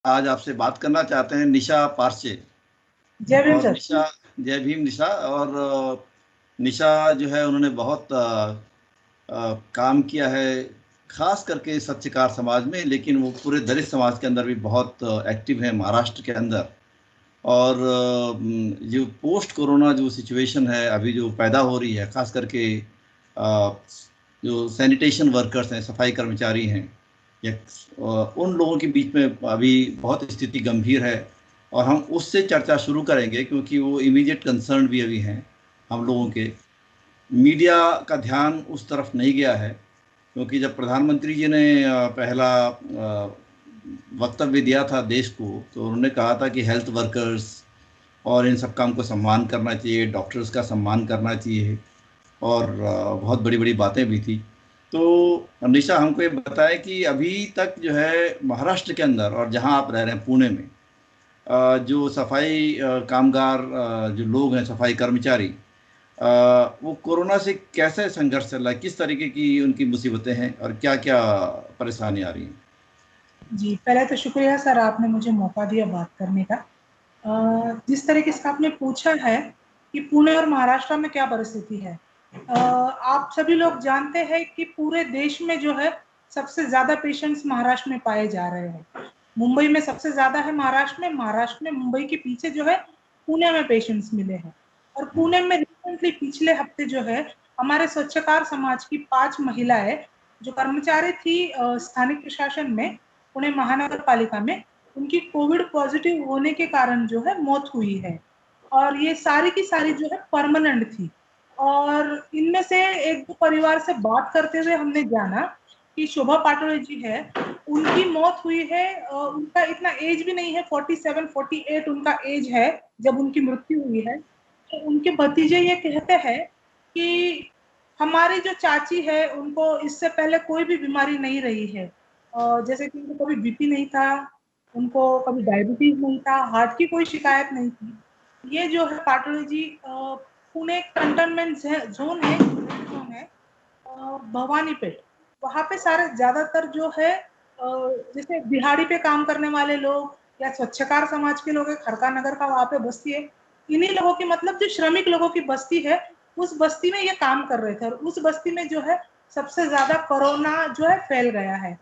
आज आपसे बात करना चाहते हैं निशा पारसे। जय भीम और सर। निशा, जय भीम निशा। और निशा जो है उन्होंने बहुत काम किया है, खास करके सत्यकार समाज में, लेकिन वो पूरे दलित समाज के अंदर भी बहुत एक्टिव है महाराष्ट्र के अंदर। और जो पोस्ट कोरोना जो सिचुएशन है अभी जो पैदा हो रही है, खास करके जो सैनिटेशन वर्कर्स हैं, सफाई कर्मचारी हैं, या उन लोगों के बीच में अभी बहुत स्थिति गंभीर है। और हम उससे चर्चा शुरू करेंगे क्योंकि वो इमीडिएट कंसर्न भी अभी हैं हम लोगों के। मीडिया का ध्यान उस तरफ नहीं गया है, क्योंकि जब प्रधानमंत्री जी ने पहला वक्तव्य दिया था देश को, तो उन्होंने कहा था कि हेल्थ वर्कर्स और इन सब काम को सम्मान करना चाहिए, डॉक्टर्स का सम्मान करना चाहिए, और बहुत बड़ी बड़ी बातें भी थी। तो निशा, हमको ये बताएं कि अभी तक जो है महाराष्ट्र के अंदर और जहां आप रह रहे हैं पुणे में, जो सफाई कामगार जो लोग हैं, सफाई कर्मचारी, वो कोरोना से कैसे संघर्ष चल रहा है, किस तरीके की उनकी मुसीबतें हैं और क्या क्या परेशानी आ रही हैं? जी, पहले तो शुक्रिया सर, आपने मुझे मौका दिया बात करने का। जिस तरीके से आपने पूछा है कि पुणे और महाराष्ट्र में क्या परिस्थिति है, आप सभी लोग जानते हैं कि पूरे देश में जो है सबसे ज्यादा पेशेंट्स महाराष्ट्र में पाए जा रहे हैं। मुंबई में सबसे ज्यादा है, महाराष्ट्र में मुंबई के पीछे जो है पुणे में पेशेंट्स मिले हैं। और पुणे में रिसेंटली पिछले हफ्ते जो है हमारे स्वच्छकार समाज की 5 महिलाएं जो कर्मचारी थी स्थानिक प्रशासन में, पुणे महानगर पालिका में, उनकी कोविड पॉजिटिव होने के कारण जो है मौत हुई है। और ये सारी की सारी जो है परमानेंट थी। और इनमें से एक दो परिवार से बात करते हुए हमने जाना कि शोभा पाटोले जी है, उनकी मौत हुई है, उनका इतना एज भी नहीं है, 47 48 उनका एज है जब उनकी मृत्यु हुई है। तो उनके भतीजे ये कहते हैं कि हमारी जो चाची है उनको इससे पहले कोई भी बीमारी नहीं रही है, और जैसे कि उनको कभी बीपी नहीं था, उनको कभी डायबिटीज नहीं था, हार्ट की कोई शिकायत नहीं थी। ये जो है पाटोले जी पुणे कंटोनमेंट जोन है, जोन है भवानीपेट। वहाँ पे सारे ज्यादातर जो है जैसे दिहाड़ी पे काम करने वाले लोग या स्वच्छकार समाज के लोग है, खरका नगर का वहाँ पे बस्ती है। इन्हीं लोगों की, मतलब जो श्रमिक लोगों की बस्ती है, उस बस्ती में ये काम कर रहे थे। और उस बस्ती में जो है सबसे ज्यादा कोरोना जो है फैल गया है।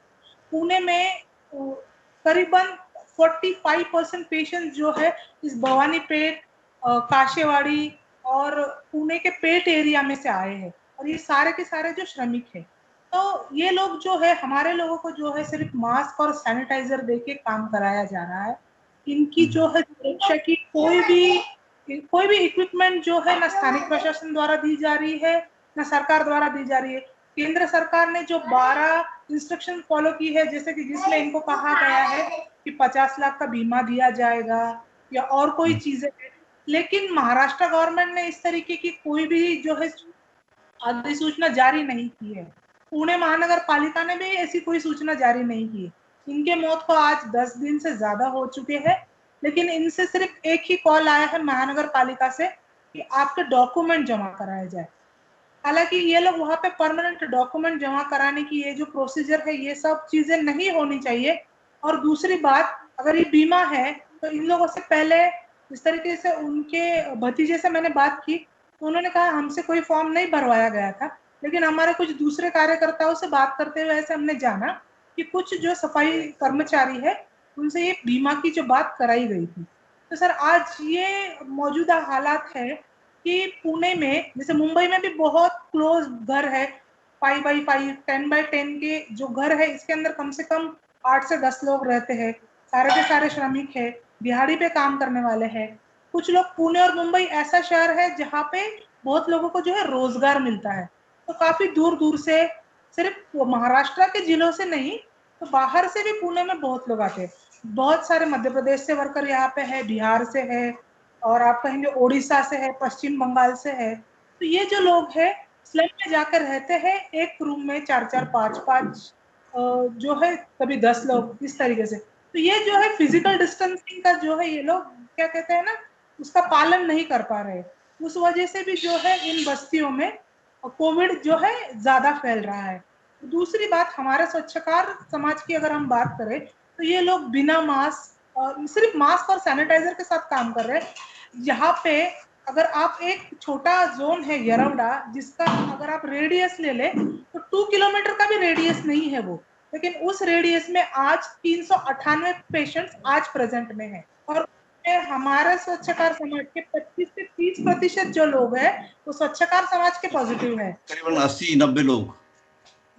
पुणे में करीबन 45% पेशेंट जो है इस भवानीपेट, काशेवाड़ी और पुणे के पेट एरिया में से आए हैं। और ये सारे के सारे जो श्रमिक है, तो ये लोग जो है हमारे लोगों को जो है सिर्फ मास्क और सैनिटाइजर देके काम कराया जा रहा है। इनकी जो है सुरक्षा की कोई भी इक्विपमेंट जो है ना स्थानिक प्रशासन द्वारा दी जा रही है, ना सरकार द्वारा दी जा रही है। केंद्र सरकार ने जो 12 इंस्ट्रक्शन फॉलो की है, जैसे कि जिसमें इनको कहा गया है कि 50 लाख का बीमा दिया जाएगा या और कोई चीजें है, लेकिन महाराष्ट्र गवर्नमेंट ने इस तरीके की कोई भी जो है अधिसूचना जारी नहीं की है। पुणे महानगर पालिका ने भी ऐसी कोई सूचना जारी नहीं की। इनके मौत को आज 10 दिन से ज्यादा हो चुके हैं, लेकिन इनसे सिर्फ एक ही कॉल आया है महानगर पालिका से कि आपके डॉक्यूमेंट जमा कराए जाए। हालांकि ये लोग वहां पे परमानेंट डॉक्यूमेंट जमा कराने की ये जो प्रोसीजर है, ये सब चीजें नहीं होनी चाहिए। और दूसरी बात, अगर ये बीमा है तो इन लोगों से पहले जिस तरीके से उनके भतीजे से मैंने बात की, तो उन्होंने कहा हमसे कोई फॉर्म नहीं भरवाया गया था, लेकिन हमारे कुछ दूसरे कार्यकर्ताओं से बात करते हुए ऐसे हमने जाना कि कुछ जो सफाई कर्मचारी है उनसे ये बीमा की जो बात कराई गई थी। तो सर आज ये मौजूदा हालात है कि पुणे में, जैसे मुंबई में भी बहुत क्लोज घर है, 5x5 10x10 के जो घर है, इसके अंदर कम से कम 8 से 10 लोग रहते हैं। सारे के सारे श्रमिक है, दिहाड़ी पे काम करने वाले हैं। कुछ लोग, पुणे और मुंबई ऐसा शहर है जहाँ पे बहुत लोगों को जो है रोजगार मिलता है। तो काफी दूर दूर से, सिर्फ महाराष्ट्र के जिलों से नहीं, तो बाहर से भी पुणे में बहुत लोग आते हैं। बहुत सारे मध्य प्रदेश से वर्कर यहाँ पे है, बिहार से है, और आप कहेंगे उड़ीसा से है, पश्चिम बंगाल से है। तो ये जो लोग हैं स्लम में जाकर रहते हैं, एक रूम में 4 4 5 5 जो है कभी 10 लोग, इस तरीके से। तो ये जो है फिजिकल डिस्टेंसिंग का जो है ये लोग क्या कहते हैं ना, उसका पालन नहीं कर पा रहे। उस वजह से भी जो है इन बस्तियों में कोविड जो है ज्यादा फैल रहा है। दूसरी बात, हमारे स्वच्छकार समाज की अगर हम बात करें, तो ये लोग बिना मास्क, सिर्फ मास्क और सैनिटाइजर के साथ काम कर रहे हैं। यहाँ पे अगर आप एक छोटा जोन है यरवड़ा, जिसका अगर आप रेडियस ले ले तो 2 किलोमीटर का भी रेडियस नहीं है वो, लेकिन उस रेडियस में आज 398 पेशेंट्स आज प्रेजेंट में है। और हमारे स्वच्छकार समाज के 25 से 30% जो लोग हैं वो स्वच्छकार समाज के पॉजिटिव है, करीबन 80-90 लोग।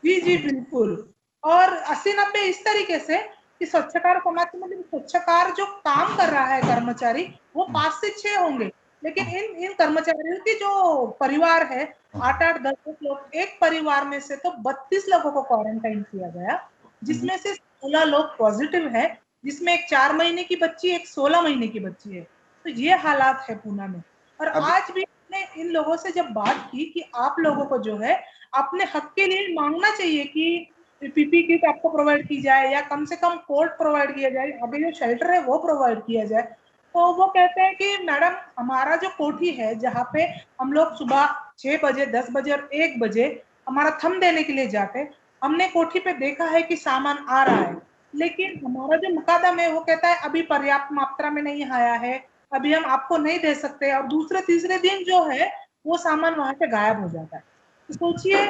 जी जी बिल्कुल। और 80-90 इस तरीके से कि स्वच्छकार समाज में मतलब स्वच्छकार जो काम कर रहा है कर्मचारी वो 5 से 6 होंगे, लेकिन इन कर्मचारियों के जो परिवार है 8-8 10 लोग, एक परिवार में से तो 32 लोगों को क्वारंटाइन किया गया, जिसमें से 16 लोग पॉजिटिव है, जिसमें एक 4 महीने की बच्ची, एक 16 महीने की बच्ची है। तो ये हालात है पूना में। और अभी आज भी हमने इन लोगों से जब बात की कि आप लोगों को जो है अपने हक के लिए मांगना चाहिए कि पीपी किट आपको प्रोवाइड की जाए या कम से कम कोट प्रोवाइड किया जाए, अभी जो शेल्टर है वो प्रोवाइड किया जाए, तो वो कहते हैं कि मैडम हमारा जो कोठी है जहाँ पे हम लोग सुबह 6 बजे 10 बजे और 1 बजे हमारा थम देने के लिए जाते, हमने कोठी पे देखा है कि सामान आ रहा है, लेकिन हमारा जो मुकादम है वो कहता है अभी पर्याप्त मात्रा में नहीं आया है, अभी हम आपको नहीं दे सकते, और दूसरे तीसरे दिन जो है वो सामान वहां से गायब हो जाता है। तो सोचिए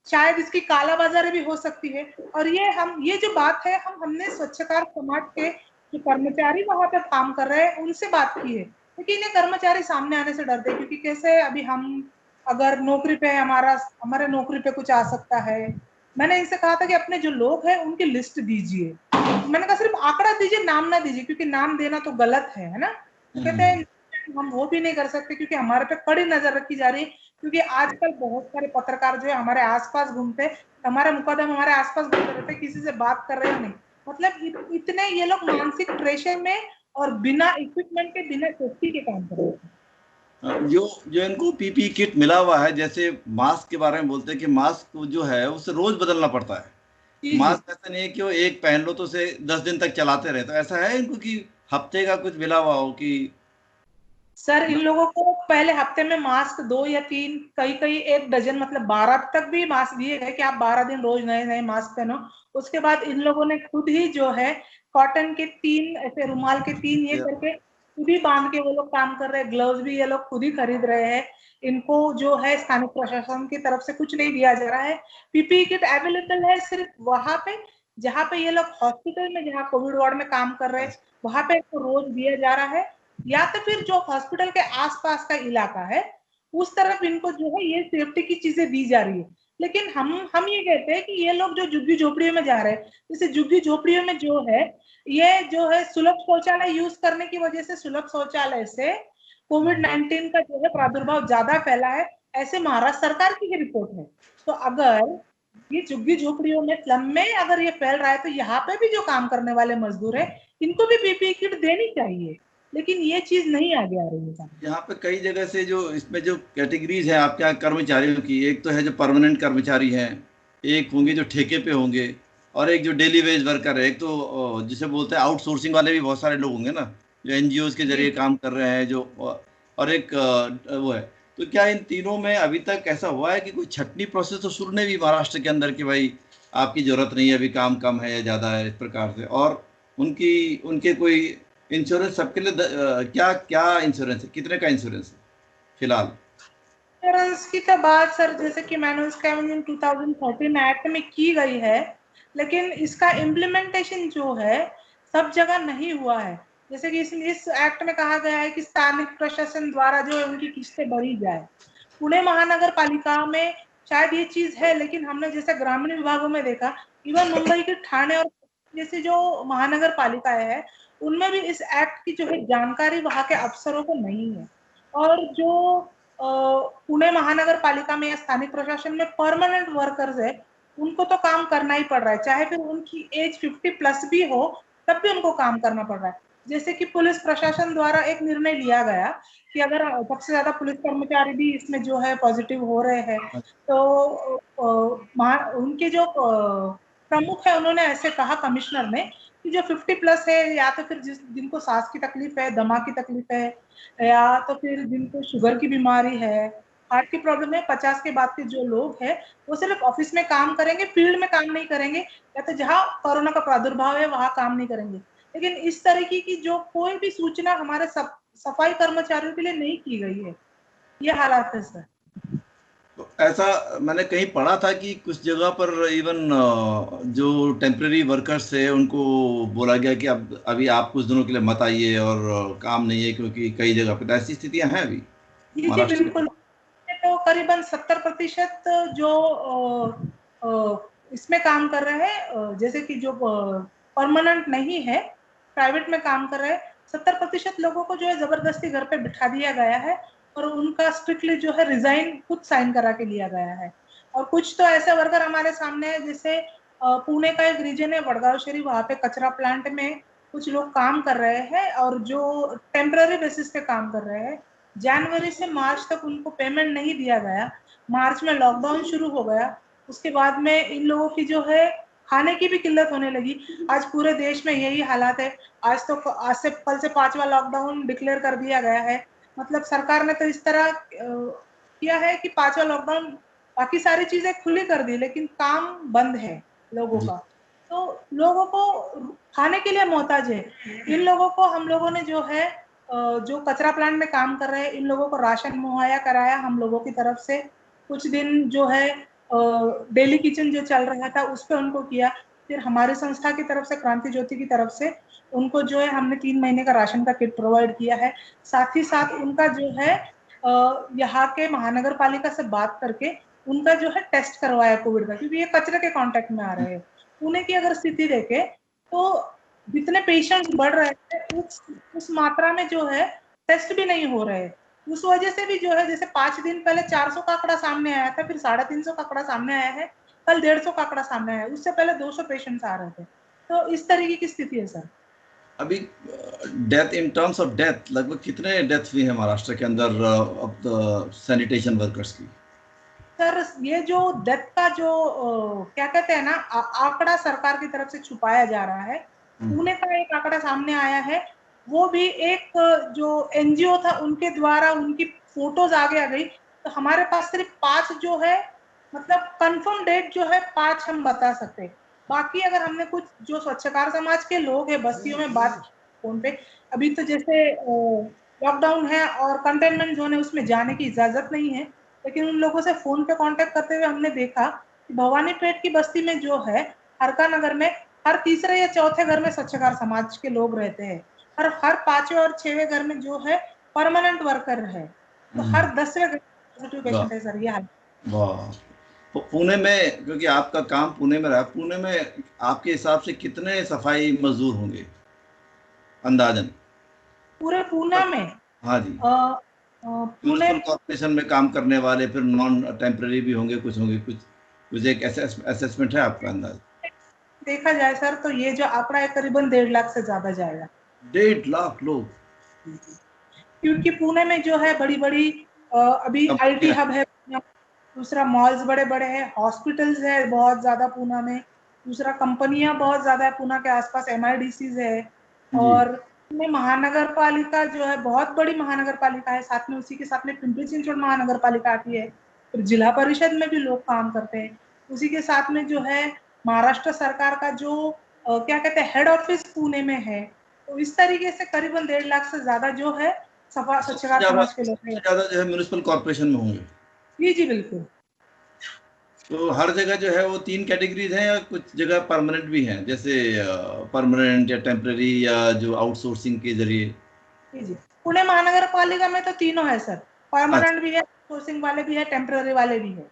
शायद इसकी कालाबाजारी भी हो सकती है। और ये जो बात है हमने स्वच्छकार समाज के जो कर्मचारी वहां पे काम कर रहे हैं उनसे बात की है, लेकिन ये कर्मचारी सामने आने से डरते हैं, क्योंकि कैसे अभी हम अगर नौकरी पे हमारे नौकरी पे कुछ आ सकता है। मैंने इनसे कहा था कि अपने जो लोग हैं उनकी लिस्ट दीजिए, मैंने कहा सिर्फ आंकड़ा दीजिए, नाम ना दीजिए, क्योंकि नाम देना तो गलत है ना। तो कहते हैं हम वो भी नहीं कर सकते क्योंकि हमारे पे कड़ी नजर रखी जा रही है, क्योंकि आजकल बहुत सारे पत्रकार जो है हमारे आसपास घूमते, हमारे मुकदम हमारे आसपास घूमते रहते, किसी से बात कर रहे हो नहीं, मतलब इतने ये लोग मानसिक प्रेशर में और बिना इक्विपमेंट के, बिना सेफ्टी के काम कर रहे हैं। जो जो इनको पीपी किट मिला हुआ है, जैसे मास्क के बारे में बोलते हैं कि मास्क जो है उसे रोज बदलना पड़ता है। जी जी मास्क ऐसा नहीं है कि वो एक पहन लो तो उसे 10 दिन तक चलाते रहे, तो ऐसा है इनको कि हफ्ते का कुछ मिला हुआ हो कि सर, इन लोगों को पहले हफ्ते में मास्क 2 या 3, कई कई 1 डजन, मतलब 12 तक भी मास्क दिए गए कि आप 12 दिन रोज नए नए मास्क पहनो। उसके बाद इन लोगों ने खुद ही जो है कॉटन के 3 ऐसे रुमाल के 3 ये करके खुद ही बांध के वो लोग काम कर रहे हैं। ग्लव्स भी ये लोग खुद ही खरीद रहे हैं। इनको जो है स्थानीय प्रशासन की तरफ से कुछ नहीं दिया जा रहा है। पीपीई किट अवेलेबल है सिर्फ वहां पे जहाँ पे ये लोग हॉस्पिटल में, जहाँ कोविड वार्ड में काम कर रहे हैं, वहां पे इनको रोज दिया जा रहा है, या तो फिर जो हॉस्पिटल के आसपास का इलाका है उस तरफ इनको जो है ये सेफ्टी की चीजें दी जा रही है। लेकिन हम ये कहते हैं कि ये लोग जो झुग्गी झोपड़ियों में जा रहे हैं, जैसे झुग्गी झोपड़ियों में जो है ये जो है सुलभ शौचालय यूज करने की वजह से, सुलभ शौचालय से कोविड-19 का जो है प्रादुर्भाव ज्यादा फैला है, ऐसे महाराष्ट्र सरकार की ही रिपोर्ट है। तो अगर ये झुग्गी झोपड़ियों में स्लम में अगर ये फैल रहा है तो यहाँ पे भी जो काम करने वाले मजदूर है इनको भी पीपीई किट देनी चाहिए, लेकिन ये चीज नहीं आगे आ रही है। यहाँ पे कई जगह से जो इसमें जो कैटेगरीज हैं आपके यहाँ कर्मचारियों की, एक तो है जो परमानेंट कर्मचारी हैं, एक होंगे जो ठेके पे होंगे, और एक जो डेली वेज वर्कर है, एक तो जिसे बोलते हैं आउटसोर्सिंग वाले भी बहुत सारे लोग होंगे ना, जो एनजीओज के जी जरिए काम कर रहे हैं जो, और एक वो है। तो क्या इन तीनों में अभी तक ऐसा हुआ है कि कोई छटनी प्रोसेस तो शुरू नहीं हुई महाराष्ट्र के अंदर कि भाई आपकी जरूरत नहीं है, अभी काम कम है या ज़्यादा है, इस प्रकार से? और उनकी उनके कोई इंश्योरेंस सबके लिए क्या क्या इंश्योरेंस है, कितने का इंश्योरेंस है फिलहाल? इंश्योरेंस की तो बात सर, जैसे कि मैनुअल स्कैवेंजिंग 2013 एक्ट में की गई है, लेकिन इसका इम्प्लीमेंटेशन जो है सब जगह नहीं हुआ है। जैसे कि इस एक्ट में कहा गया है कि स्थानिक प्रशासन द्वारा जो है उनकी किस्तें भरी जाए। पुणे महानगर पालिका में शायद ये चीज है, लेकिन हमने जैसे ग्रामीण विभागों में देखा, इवन मुंबई के ठाणे और जैसे जो महानगर पालिकाएं है उनमें भी इस एक्ट की जो है जानकारी वहां के अफसरों को नहीं है। और जो पुणे महानगर पालिका में या स्थानिक प्रशासन में परमानेंट वर्कर्स है उनको तो काम करना ही पड़ रहा है, चाहे फिर उनकी एज 50+ भी हो तब भी उनको काम करना पड़ रहा है। जैसे कि पुलिस प्रशासन द्वारा एक निर्णय लिया गया कि अगर सबसे ज्यादा पुलिस कर्मचारी भी इसमें जो है पॉजिटिव हो रहे हैं तो उनके जो प्रमुख है उन्होंने ऐसे कहा कमिश्नर ने कि जो 50+ है या तो फिर जिनको सांस की तकलीफ है, दमा की तकलीफ है, या तो फिर जिनको शुगर की बीमारी है, हार्ट की प्रॉब्लम है, 50 के बाद के जो लोग हैं वो सिर्फ ऑफिस में काम करेंगे, फील्ड में काम नहीं करेंगे, या तो जहाँ कोरोना का प्रादुर्भाव है वहां काम नहीं करेंगे। लेकिन इस तरीके की जो कोई भी सूचना हमारे सफाई कर्मचारियों के लिए नहीं की गई है, ये हालात है सर। तो ऐसा मैंने कहीं पढ़ा था कि कुछ जगह पर इवन जो टेम्परेरी वर्कर्स है उनको बोला गया कि अब अभी आप कुछ दिनों के लिए मत आइए और काम नहीं है, क्योंकि कई जगह पर ऐसी स्थितियां हैं अभी जी जी महाराष्ट्र में। बिल्कुल। तो करीबन 70% जो इसमें काम कर रहे हैं, जैसे कि जो परमानेंट नहीं है, प्राइवेट में काम कर रहे हैं, 70% लोगों को जो है जबरदस्ती घर पे बिठा दिया गया है और उनका स्ट्रिक्टली जो है रिजाइन खुद साइन करा के लिया गया है। और कुछ तो ऐसे वर्कर हमारे सामने है, जैसे पुणे का एक रीजन है वडगांव शरीफ, वहां पे कचरा प्लांट में कुछ लोग काम कर रहे हैं और जो टेम्पररी बेसिस पे काम कर रहे हैं। जनवरी से मार्च तक उनको पेमेंट नहीं दिया गया, मार्च में लॉकडाउन शुरू हो गया, उसके बाद में इन लोगों की जो है खाने की भी किल्लत होने लगी। आज पूरे देश में यही हालात है। आज से कल से 5वां लॉकडाउन डिक्लेयर कर दिया गया है। मतलब सरकार ने तो इस तरह किया है कि 5वां लॉकडाउन, बाकी सारी चीजें खुली कर दी लेकिन काम बंद है लोगों जी। का। तो लोगों को खाने के लिए मोहताज है। इन लोगों को हम लोगों ने जो है जो कचरा प्लांट में काम कर रहे हैं इन लोगों को राशन मुहैया कराया हम लोगों की तरफ से। कुछ दिन जो है डेली किचन जो चल रहा था उस पर उनको किया। फिर हमारी संस्था की तरफ से, क्रांति ज्योति की तरफ से उनको जो है हमने 3 महीने का राशन का किट प्रोवाइड किया है। साथ ही साथ उनका जो है यहाँ के महानगर पालिका से बात करके उनका जो है टेस्ट करवाया कोविड का, क्योंकि ये कचरे के कांटेक्ट में आ रहे हैं। पुणे की अगर स्थिति देखे तो जितने पेशेंट्स बढ़ रहे हैं उस मात्रा में जो है टेस्ट भी नहीं हो रहे। उस वजह से भी जो है, जैसे 5 दिन पहले 400 का आंकड़ा सामने आया था, फिर 350 का आंकड़ा सामने आया है, कल 150 का आंकड़ा सामने आया है, उससे पहले 200 पेशेंट्स आ रहे थे। तो इस तरीके की स्थिति है सर। अभी death, in terms of death, लगभग कितने डेथ हुई है महाराष्ट्र के अंदर अब सैनिटेशन वर्कर्स की? सर ये जो डेथ का जो क्या कहते हैं ना आंकड़ा सरकार की तरफ से छुपाया जा रहा है। पुणे का एक आंकड़ा सामने आया है, वो भी एक जो एनजीओ था उनके द्वारा उनकी फोटोज आगे आ गई। तो हमारे पास सिर्फ 5 जो है, मतलब कंफर्म डेट जो है 5 हम बता सकते हैं। बाकी अगर हमने कुछ जो स्वच्छकार समाज के लोग हैं बस्तियों में बात फोन पे, अभी तो जैसे लॉकडाउन है और कंटेनमेंट जोन है उसमें जाने की इजाजत नहीं है, लेकिन उन लोगों से फोन पे कांटेक्ट करते हुए हमने देखा कि भवानीपेट की बस्ती में जो है हरका नगर में हर तीसरे या चौथे घर में स्वच्छकार समाज के लोग रहते हैं। हर 5वें और 6वें घर में जो है परमानेंट वर्कर है। तो हर 10वें घर पॉजिटिव वाह, पेशेंट है सर, ये हाल। वाह। पुणे में, क्योंकि आपका काम पुणे में रहा, पुणे में आपके हिसाब से कितने सफाई मजदूर होंगे अंदाजन? पूरे पूना में हाँ जी। पुणे म्यूनिसिपल कॉर्पोरेशन में काम करने वाले फिर नॉन टेम्पररी भी होंगे, कुछ होंगे, कुछ कुछ एक असेसमेंट है आपका अंदाज? देखा जाए सर तो ये जो आंकड़ा है करीबन 1.5 लाख से ज्यादा जाएगा। 1.5 लाख लोग? क्योंकि पुणे में जो है बड़ी बड़ी अभी आईटी कंपनियां? हब है, दूसरा मॉल्स बड़े बड़े हैं, हॉस्पिटल्स है बहुत ज्यादा पूना में, दूसरा कंपनियां बहुत ज्यादा है पूना के आसपास, एमआईडीसीज है। जी। और में महानगर पालिका जो है बहुत बड़ी महानगर पालिका है, साथ में उसी के साथ में पिंपरी चिंचवड़ महानगर पालिका आती है। फिर जिला परिषद में भी लोग काम करते हैं। उसी के साथ में जो है महाराष्ट्र सरकार का जो क्या कहते हैं हेड ऑफिस पुणे में है। तो इस तरीके से करीबन 1.5 लाख से ज्यादा जो है सफा सबसे स्वच्छकार ज्यादा समाज के लोग हैं। सबसे ज्यादा जो है म्यूनिसिपल कॉर्पोरेशन में होंगे? जी जी बिल्कुल। तो हर जगह जो है वो 3 कैटेगरीज हैं, या कुछ जगह परमानेंट भी हैं, जैसे परमानेंट या टेम्पररी या जो आउटसोर्सिंग के जरिए? जी जी पुणे महानगर पालिका में तो तीनों है सर, अच्छा। परमानेंट भी है, सोर्सिंग वाले भी है, टेम्पररी वाले भी है।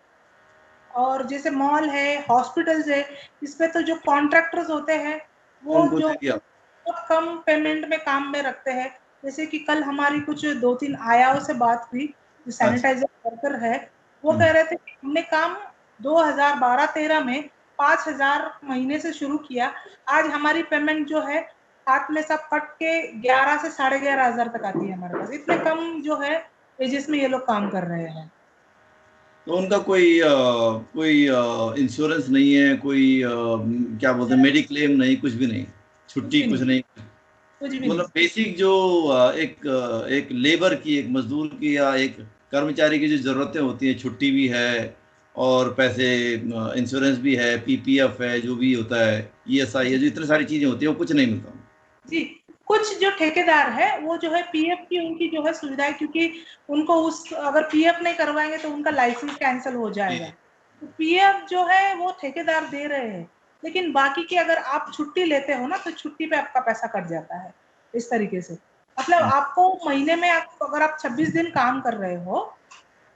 और जैसे मॉल है, हॉस्पिटल्स है, इसमें तो जो कॉन्ट्रैक्टर्स होते हैं वो उनको जो चाहिए? बहुत कम पेमेंट में काम में रखते हैं। जैसे कि कल हमारी कुछ 2-3 आयाओं से बात हुई, जो अच्छा। सैनिटाइजर वर्कर है, वो कह रहे थे कि हमने काम 2012-13 में 5,000 महीने से शुरू किया, आज हमारी पेमेंट जो है हाथ में सब कट के 11 से 11,500 तक आती है हमारे पास। इतने कम जो है एजेस में ये लोग काम कर रहे हैं। तो उनका कोई इंश्योरेंस नहीं है, कोई क्या बोलते हैं, मेडिक्लेम नहीं, कुछ भी नहीं, कुछ छुट्टी भी कुछ नहीं, नहीं? कुछ भी नहीं। मतलब बेसिक जो एक लेबर की, एक मजदूर की, या एक कर्मचारी की जो ज़रूरतें होती हैं, छुट्टी भी है और पैसे, इंश्योरेंस भी है, पीपीएफ है, जो भी होता है, ईएसआई है, जो इतनी सारी चीज़ें होती हैं, वो कुछ नहीं मिलता। जी, कुछ जो ठेकेदार है वो जो है पीएफ की उनकी जो है सुविधाएं, क्योंकि उनको उस अगर पीएफ नहीं करवाएंगे तो उनका लाइसेंस कैंसिल हो जाएगा, तो पीएफ जो है वो ठेकेदार दे रहे हैं, लेकिन बाकी की अगर आप छुट्टी लेते हो ना तो छुट्टी पे आपका पैसा कट जाता है इस तरीके से। मतलब आपको महीने में अगर आप 26 दिन काम कर रहे हो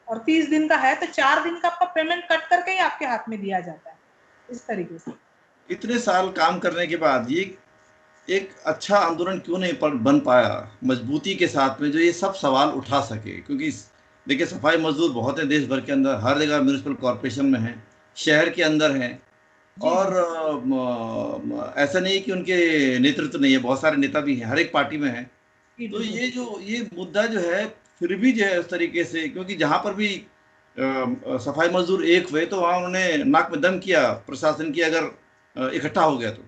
और 30 दिन का है तो 4 दिन का आपका पेमेंट कट करके ही आपके हाथ में दिया जाता है इस तरीके से। इतने साल काम करने के बाद ये एक अच्छा आंदोलन क्यों नहीं बन पाया मजबूती के साथ में, जो ये सब सवाल उठा सके? क्योंकि देखिए, सफाई मजदूर बहुत है देश भर के अंदर, हर जगह म्यूनिसिपल कॉरपोरेशन में है, शहर के अंदर हैं, जी जी और ऐसा नहीं है कि उनके नेतृत्व नहीं है, बहुत सारे नेता भी हैं, हर एक पार्टी में है। जी तो बिल्कुल। ये मुद्दा जो है, फिर भी जो है उस तरीके से, क्योंकि जहां पर भी सफाई मजदूर एक हुए तो वहां उन्होंने नाक में दम किया प्रशासन की, अगर इकट्ठा हो गया तो।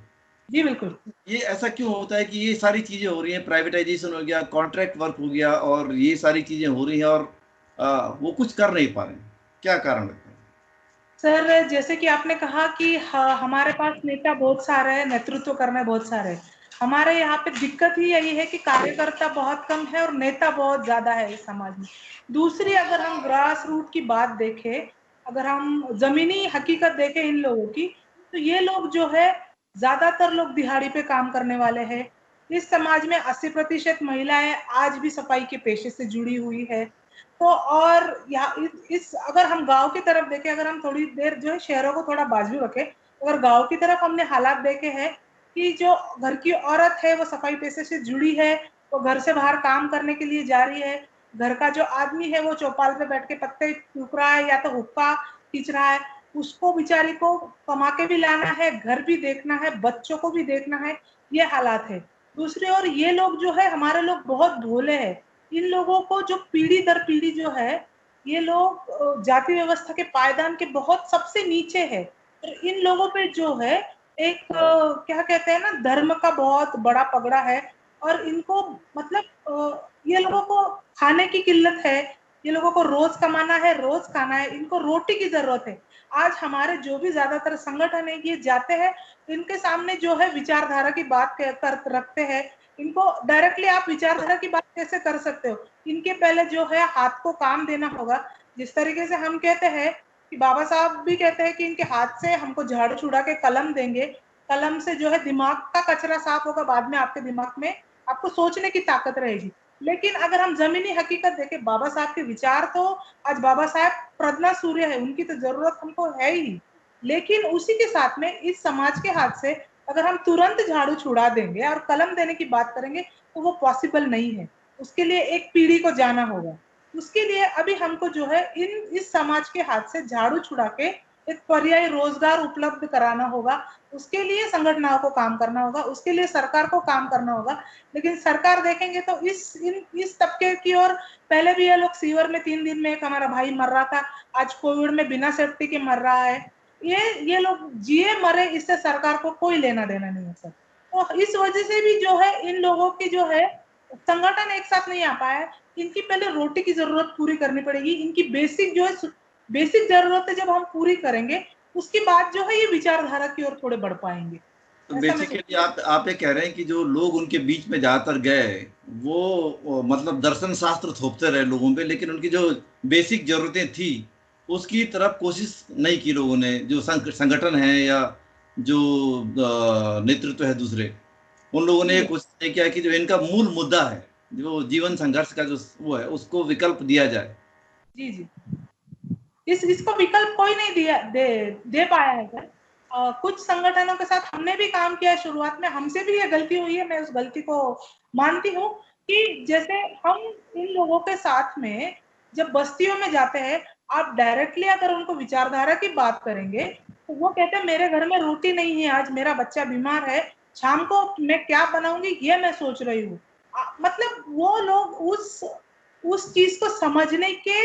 जी बिल्कुल। ये ऐसा क्यों होता है कि ये सारी चीजें हो रही हैं, प्राइवेटाइजेशन हो गया, कॉन्ट्रैक्ट वर्क हो गया, और ये सारी चीजें हो रही हैं, और वो कुछ कर नहीं पा रहे हैं? क्या कारण लगता है? सर जैसे कि आपने कहा कि हमारे पास नेता बहुत सारे हैं, नेतृत्व करने बहुत सारे हैं। हमारे यहाँ पे दिक्कत ही यही है कि कार्यकर्ता बहुत कम है और नेता बहुत ज्यादा है इस समाज में। दूसरी, अगर हम ग्रास रूट की बात देखें, अगर हम जमीनी हकीकत देखें इन लोगों की, तो ये लोग जो है ज्यादातर लोग दिहाड़ी पे काम करने वाले हैं। इस समाज में 80% महिलाएं आज भी सफाई के पेशे से जुड़ी हुई है। तो और यहाँ इस अगर हम गांव की तरफ देखें, अगर हम थोड़ी देर जो है शहरों को थोड़ा बाजू रखें, अगर गांव की तरफ हमने हालात देखे हैं कि जो घर की औरत है वो सफाई पेशे से जुड़ी है, वो घर से बाहर काम करने के लिए जा रही है, घर का जो आदमी है वो चौपाल पे बैठ के पत्ते टूक रहा है या तो हुक्का खींच रहा है, उसको बेचारी को कमा के भी लाना है, घर भी देखना है, बच्चों को भी देखना है, ये हालात है। दूसरी ओर ये लोग जो है, हमारे लोग बहुत भोले हैं। इन लोगों को जो पीढ़ी दर पीढ़ी जो है, ये लोग जाति व्यवस्था के पायदान के बहुत सबसे नीचे है, और इन लोगों पे जो है एक क्या कहते हैं ना, धर्म का बहुत बड़ा पगड़ा है। और इनको मतलब ये लोगों को खाने की किल्लत है, ये लोगों को रोज कमाना है, रोज खाना है, इनको रोटी की जरूरत है। आज हमारे जो भी ज्यादातर संगठन है ये जाते हैं, इनके सामने जो है विचारधारा की बात कर रखते हैं। इनको डायरेक्टली आप विचारधारा की बात कैसे कर सकते हो? इनके पहले जो है हाथ को काम देना होगा। जिस तरीके से हम कहते हैं कि बाबा साहब भी कहते हैं कि इनके हाथ से हमको झाड़ू छुड़ा के कलम देंगे, कलम से जो है दिमाग का कचरा साफ होगा, बाद में आपके दिमाग में आपको सोचने की ताकत रहेगी। लेकिन अगर हम जमीनी हकीकत देखें, बाबा साहब के विचार तो आज बाबा साहब प्रज्ञा सूर्य है, उनकी तो जरूरत हमको है ही, लेकिन उसी के साथ में इस समाज के हाथ से अगर हम तुरंत झाड़ू छुड़ा देंगे और कलम देने की बात करेंगे तो वो पॉसिबल नहीं है। उसके लिए एक पीढ़ी को जाना होगा। उसके लिए अभी हमको जो है इस समाज के हाथ से झाड़ू छुड़ा के एक पर्यायी रोजगार उपलब्ध कराना होगा। उसके लिए संगठनों को काम करना होगा, उसके लिए सरकार को काम करना होगा। लेकिन सरकार देखेंगे तो इस तबके की ओर, पहले भी ये लोग सीवर में 3 दिन में एक हमारा भाई मर रहा था, आज कोविड में बिना सेफ्टी के मर रहा है। ये लोग जिए मरे, इससे सरकार को कोई लेना देना नहीं है सर। तो इस वजह से भी जो है इन लोगों की जो है संगठन एक साथ नहीं आ पाया। इनकी पहले रोटी की जरूरत पूरी करनी पड़ेगी, इनकी बेसिक जो है बेसिक जरूरतें जब हम पूरी करेंगे, उसके बाद जो है ये विचारधारा की ओर थोड़े बढ़ पाएंगे। तो ऐसा मैं बेसिकली आप ये कह रहे हैं कि जो लोग उनके बीच में ज्यादातर गए, वो मतलब दर्शन शास्त्र थोपते रहे लोगों पे, लेकिन उनकी जो बेसिक जरूरतें थी उसकी तरफ कोशिश नहीं की लोगों ने, जो संगठन है या जो नेतृत्व है दूसरे, उन लोगों ने ये जी कोशिश नहीं किया कि जो इनका मूल मुद्दा है, जो जीवन संघर्ष का जो वो है, उसको विकल्प दिया जाए। जी जी। इसको विकल्प कोई नहीं दे पाया है सर। कुछ संगठनों के साथ हमने भी काम किया है शुरुआत में, हमसे भी ये गलती हुई है, मैं उस गलती को मानती हूँ कि जैसे हम इन लोगों के साथ में जब बस्तियों में जाते हैं, आप डायरेक्टली अगर उनको विचारधारा की बात करेंगे तो वो कहते हैं मेरे घर में रोटी नहीं है, आज मेरा बच्चा बीमार है, शाम को मैं क्या बनाऊंगी ये मैं सोच रही हूँ। मतलब वो लोग उस चीज को समझने के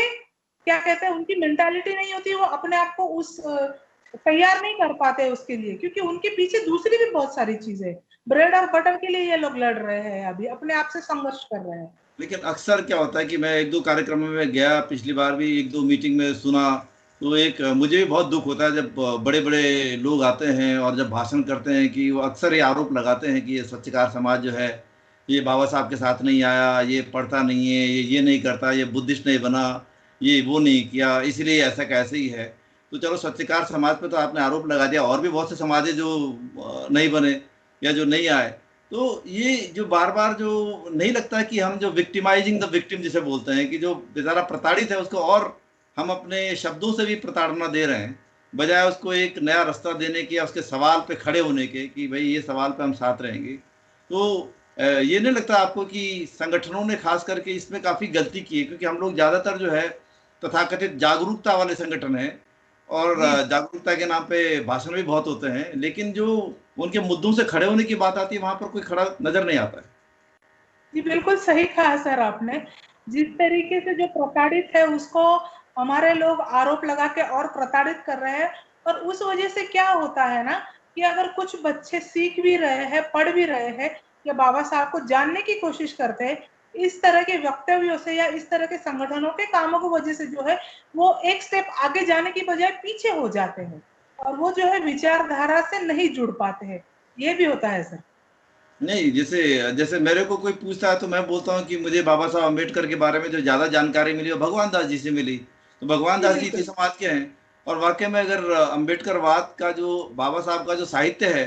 क्या कहते हैं, उनकी मेंटालिटी नहीं होती, वो अपने आप को उस तैयार नहीं कर पाते उसके लिए, क्योंकि उनके पीछे दूसरी भी बहुत सारी चीजें, ब्रेड और बटर के लिए ये लोग लड़ रहे हैं, अभी अपने आप से संघर्ष कर रहे हैं। लेकिन अक्सर क्या होता है कि मैं एक दो कार्यक्रमों में गया, पिछली बार भी एक दो मीटिंग में सुना, तो एक मुझे भी बहुत दुख होता है जब बड़े बड़े लोग आते हैं और जब भाषण करते हैं कि वो अक्सर ये आरोप लगाते हैं कि ये स्वच्छकार समाज जो है ये बाबा साहब के साथ नहीं आया, ये पढ़ता नहीं है, ये नहीं करता, ये बुद्धिस्ट नहीं बना, ये वो नहीं किया, इसलिए ऐसा कैसे ही है। तो चलो स्वच्छकार समाज पे तो आपने आरोप लगा दिया, और भी बहुत से समाज है जो नहीं बने या जो नहीं आए। तो ये जो बार बार जो नहीं लगता कि हम जो विक्टिमाइजिंग द विक्टिम जिसे बोलते हैं, कि जो बेचारा प्रताड़ित है उसको और हम अपने शब्दों से भी प्रताड़ना दे रहे हैं, बजाय उसको एक नया रास्ता देने के या उसके सवाल पे खड़े होने के कि भाई ये सवाल पे हम साथ रहेंगे। तो ये नहीं लगता आपको कि संगठनों ने खास करके इसमें काफी गलती की है, क्योंकि हम लोग ज्यादातर जो है तथाकथित जागरूकता वाले संगठन हैं, और जी जागरूकता के नाम पे भाषण भी बहुत होते हैं, लेकिन जो उनके मुद्दों से खड़े होने की बात आती है वहां पर कोई खड़ा नजर नहीं आता है। जी, बिल्कुल सही कहा सर आपने। जिस तरीके से जो प्रताड़ित है उसको हमारे लोग आरोप लगा के और प्रताड़ित कर रहे हैं, और उस वजह से क्या होता है ना कि अगर कुछ बच्चे सीख भी रहे हैं, पढ़ भी रहे हैं या बाबा साहब को जानने की कोशिश करते हैं, इस तरह के वक्तव्यों से या इस तरह के संगठनों के कामों की वजह से जो है वो एक स्टेप आगे जाने की बजाय पीछे हो जाते हैं, और वो जो है विचारधारा से नहीं जुड़ पाते हैं। ये भी होता है सर। नहीं, जैसे जैसे मेरे को कोई पूछता है तो मैं बोलता हूँ कि मुझे बाबा साहब अम्बेडकर के बारे में जो ज्यादा जानकारी मिली वो भगवान दास जी से मिली। तो भगवान जी दास जी इसी बिल्कुल। समाज के हैं। और वाकई में अगर अम्बेडकरवाद का जो बाबा साहब का जो साहित्य है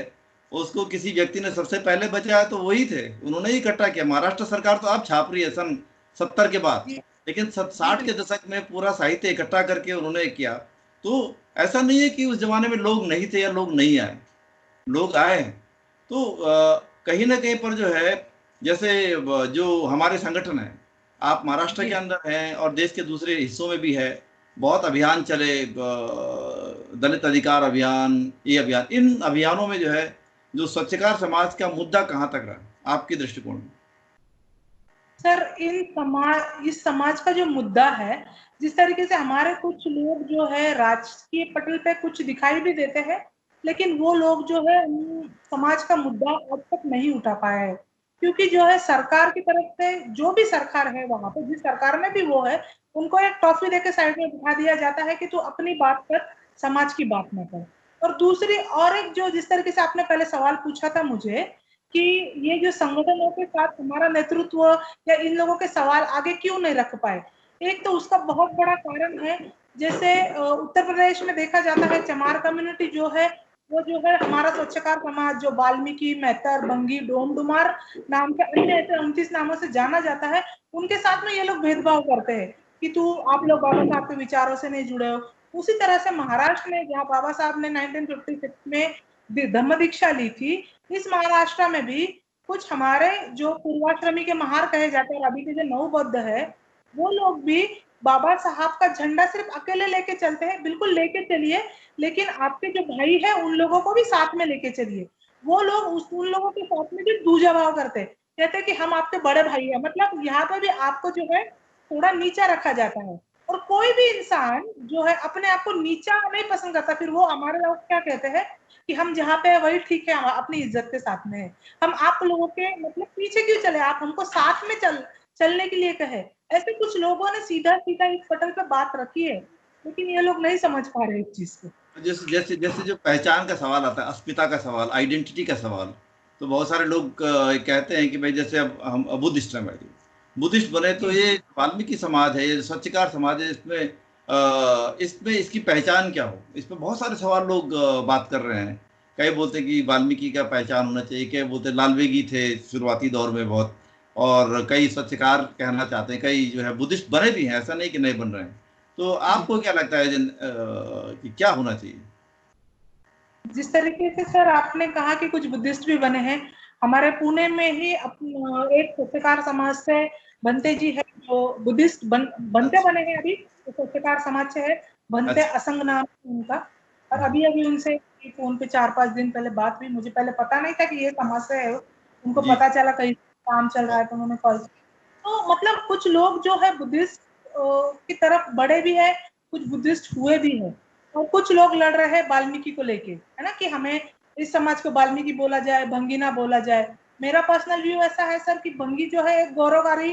उसको किसी व्यक्ति ने सबसे पहले बचाया तो वही थे, उन्होंने ही इकट्ठा किया। महाराष्ट्र सरकार तो अब छाप रही है सन 70 के बाद, जी लेकिन जी 60 के बिल्कुल। दशक में पूरा साहित्य इकट्ठा करके उन्होंने किया। तो ऐसा नहीं है कि उस जमाने में लोग नहीं थे या लोग नहीं आए, लोग आए हैं। तो कहीं ना कहीं पर जो है, जैसे जो हमारे संगठन है, आप महाराष्ट्र के जी अंदर हैं और देश के दूसरे हिस्सों में भी है, बहुत अभियान चले, दलित अधिकार अभियान, ये अभियान, इन अभियानों में जो है जो स्वच्छकार समाज का मुद्दा कहाँ तक रहा आपके दृष्टिकोण में? सर, इस समाज का जो मुद्दा है, जिस तरीके से हमारे कुछ लोग जो है राजकीय पटल पे कुछ दिखाई भी देते हैं, लेकिन वो लोग जो है समाज का मुद्दा अब तक नहीं उठा पाए है, क्योंकि जो है सरकार की तरफ से जो भी सरकार है वहां पे, जिस सरकार में भी वो है, उनको एक टॉफी देके साइड में बिठा दिया जाता है कि तू अपनी बात कर, समाज की बात न कर। और दूसरी और एक जो जिस तरीके से आपने पहले सवाल पूछा था मुझे कि ये जो संगठनों के साथ हमारा नेतृत्व या इन लोगों के सवाल आगे क्यों नहीं रख पाए, एक तो उसका बहुत बड़ा कारण है, जैसे उत्तर प्रदेश में देखा जाता है चमार कम्युनिटी जो है वो जो है हमारा स्वच्छकार समाज जो वाल्मीकि, मेहतर, बंगी, डोम डुमार नाम के अन्य ऐसे 29 नामों से जाना जाता है, उनके साथ में ये लोग भेदभाव करते हैं कि तू आप लोग बाबा साहब के विचारों से नहीं जुड़े हो। उसी तरह से महाराष्ट्र में जहाँ बाबा साहब ने 1956 में धम्म दीक्षा ली थी, इस महाराष्ट्र में भी कुछ हमारे जो पूर्वाश्रमी के महार कहे जाते हैं, अभी के जो नवबद्ध है, वो लोग भी बाबा साहब का झंडा सिर्फ अकेले लेके चलते हैं, बिल्कुल लेके चलिए, लेकिन आपके जो भाई है उन लोगों को भी साथ में लेके चलिए। वो लोग उन लोगों के साथ में भी दूजा भाव करते हैं, कहते हैं कि हम आपके बड़े भाई हैं, मतलब यहाँ पे भी आपको जो है थोड़ा नीचा रखा जाता है। और कोई भी इंसान जो है अपने आप को नीचा नहीं पसंद करता, फिर वो हमारे लोग क्या कहते हैं कि हम जहाँ पे है वही ठीक है, हम अपनी इज्जत के साथ में है, हम आप लोगों के मतलब पीछे क्यों चले, आप हमको साथ में चलने के लिए कहे। ऐसे कुछ लोगों ने सीधा सीधा इस पटल पे बात रखी है, लेकिन ये लोग नहीं समझ पा रहे इस चीज को। जैसे जैसे जैसे जो पहचान का सवाल आता है, अस्मिता का सवाल, आइडेंटिटी का सवाल, तो बहुत सारे लोग कहते हैं कि भाई जैसे अब हम बुद्धिस्ट हैं भाई, बुद्धिस्ट बने तो जी ये वाल्मीकि समाज है, ये स्वच्छकार समाज है, इसमें इसमें इसकी पहचान क्या हो, इस पर बहुत सारे सवाल लोग बात कर रहे हैं। कई बोलते हैं कि वाल्मीकि का पहचान होना चाहिए, कई बोलते हैं लालबेगी थे शुरुआती दौर में बहुत, और कई स्वच्छकार कहना चाहते हैं, कई जो है बुद्धिस्ट बने भी हैं, ऐसा नहीं कि नहीं बन रहे हैं। तो जी। आपको क्या लगता है कि क्या होना चाहिए? जिस तरीके से सर आपने कहा कि कुछ बुद्धिस्ट भी बने हैं, हमारे पुणे में ही एक स्वच्छकार समाज से बनते जी है जो बुद्धिस्ट बनते अच्छा। बने हैं अभी, तो स्वच्छकार समाज से है, बनते अच्छा। असंग नाम है उनका। और अभी अभी उनसे फोन पे 4-5 दिन पहले बात हुई, मुझे पहले पता नहीं था कि ये समाज से है, उनको जी। पता चला कहीं काम चल रहा है तो उन्होंने कॉल किया। तो मतलब कुछ लोग जो है बुद्धिस्ट की तरफ बढ़े भी है, कुछ बुद्धिस्ट हुए भी है, और कुछ लोग लड़ रहे हैं वाल्मीकि को लेके, है ना, कि हमें इस समाज को वाल्मीकि बोला जाए, भंगी ना बोला जाए। मेरा पर्सनल व्यू ऐसा है सर कि भंगी जो है एक गौरवकारी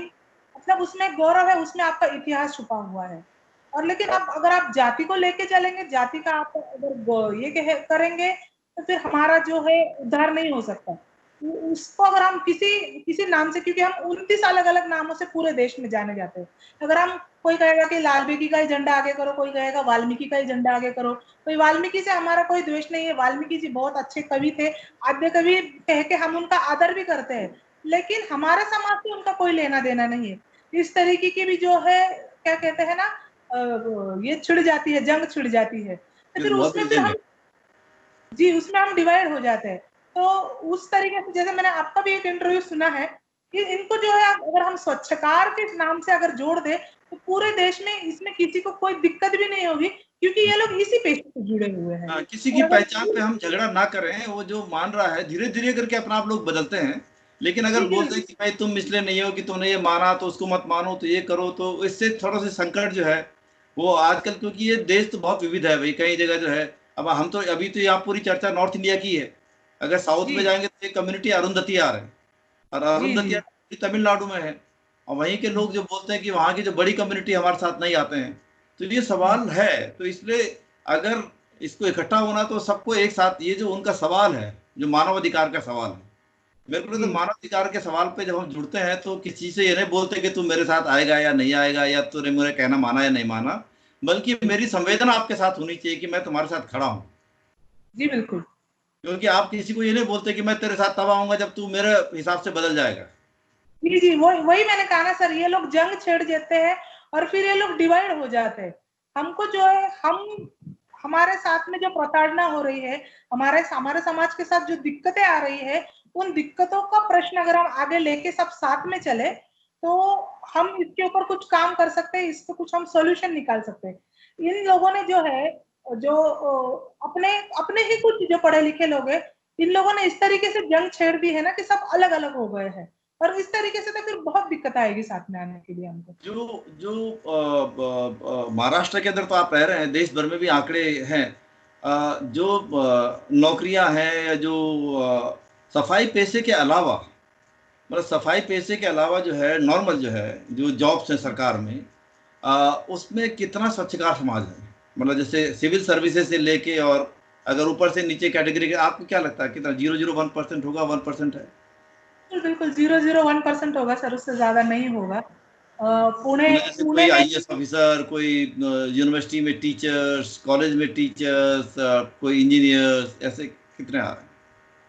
मतलब उसमें गौरव है, उसमें आपका इतिहास छुपा हुआ है। और लेकिन आप अगर आप जाति को लेके चलेंगे, जाति का आप अगर ये करेंगे, तो फिर हमारा जो है उद्धार नहीं हो सकता। उसको अगर हम किसी किसी नाम से, क्योंकि हम 29 अलग अलग नामों से पूरे देश में जाने जाते हैं। अगर हम, कोई कहेगा कि लालबेगी का ही झंडा आगे करो, कोई कहेगा वाल्मीकि का ही झंडा आगे करो। कोई वाल्मीकि से हमारा कोई द्वेष नहीं है, वाल्मीकि जी बहुत अच्छे कवि थे, आद्य कवि कह के हम उनका आदर भी करते हैं, लेकिन हमारे समाज से उनका कोई लेना देना नहीं है। इस तरीके की भी जो है, क्या कहते हैं ना, ये छिड़ जाती है, जंग छिड़ जाती है, तो फिर बहुत उसमें बड़ी फिर जंग है। हम, जी, उसमें हम डिवाइड हो जाते हैं। तो उस तरीके से, जैसे मैंने आपका भी एक इंटरव्यू सुना है कि इनको जो है, अगर हम स्वच्छकार के नाम से अगर जोड़ दे, तो पूरे देश में इसमें किसी को कोई दिक्कत भी नहीं होगी, क्योंकि ये लोग इसी पेशे से जुड़े हुए हैं। हाँ, किसी की और अगर, पहचान पे हम झगड़ा ना करें, वो जो मान रहा है धीरे धीरे करके अपना आप लोग बदलते हैं। लेकिन अगर जी जी बोलते हैं कि भाई तुम मिसले नहीं हो, कि तुमने ये माना तो उसको मत मानो, तो ये करो, तो इससे थोड़ा सा संकट जो है वो आजकल, क्योंकि ये देश तो बहुत विविध है भाई, कई जगह जो है। अब हम तो अभी तो यहाँ पूरी चर्चा नॉर्थ इंडिया की है। अगर साउथ जी में जाएंगे तो एक कम्युनिटी अरुंधतियार है, और जी जी अरुंधतियार तमिलनाडु में है। और वहीं के जी लोग जो बोलते हैं कि वहाँ की जो बड़ी कम्युनिटी हमारे साथ नहीं आते हैं। तो ये सवाल है। तो इसलिए अगर इसको इकट्ठा होना, तो सबको एक साथ, ये जो उनका सवाल है, जो मानवाधिकार का सवाल है, मेरे को तो जी मानवाधिकार के सवाल पे जब हम जुड़ते हैं, तो किसी से ये नहीं बोलते कि तू मेरे साथ आएगा या नहीं आएगा, या तूने मेरे कहना माना या नहीं माना, बल्कि मेरी संवेदना आपके साथ होनी चाहिए कि मैं तुम्हारे साथ खड़ा हूँ। जी बिल्कुल। क्योंकि आप किसी को ये नहीं बोलते कि मैं तेरे साथ तब आऊंगा जब तू मेरे हिसाब से बदल जाएगा। जी जी, वही वही मैंने कहा ना सर, ये लोग जंग छेड़ देते हैं और फिर ये लोग डिवाइड हो जाते हैं। हमको जो है, हम, हमारे साथ में जो प्रताड़ना हो रही है, हमारे हमारे समाज के साथ जो दिक्कतें आ रही है, उन दिक्कतों का प्रश्न अगर हम आगे लेके सब साथ में चले, तो हम इसके ऊपर कुछ काम कर सकते हैं, इसको कुछ हम सॉल्यूशन निकाल सकते हैं। इन लोगों ने जो है, जो अपने अपने ही कुछ जो पढ़े लिखे लोग हैं, इन लोगों ने इस तरीके से जंग छेड़ दी है ना, कि सब अलग अलग हो गए हैं। और इस तरीके से तो फिर बहुत दिक्कत आएगी साथ में आने के लिए हमको। जो जो महाराष्ट्र के अंदर तो आप रह रहे हैं, देश भर में भी आंकड़े हैं। जो नौकरियां हैं, या जो सफाई पेशे के अलावा, मतलब सफाई पेशे के अलावा जो है नॉर्मल जो है, जो जॉब्स हैं सरकार में, उसमें कितना स्वच्छकार समाज है? मतलब जैसे सिविल सर्विसेज से लेके, और अगर ऊपर से नीचे कैटेगरी के, आपको क्या लगता है कितना, 0.01% होगा, 1% है? बिल्कुल बिल्कुल, 001% होगा सर, उससे ज्यादा नहीं होगा। पुणे मतलब जैसे कोई पुणे में आईएएस ऑफिसर, कोई यूनिवर्सिटी में टीचर्स, कॉलेज में टीचर्स, कोई इंजीनियर्स, ऐसे कितने आ रहे हैं?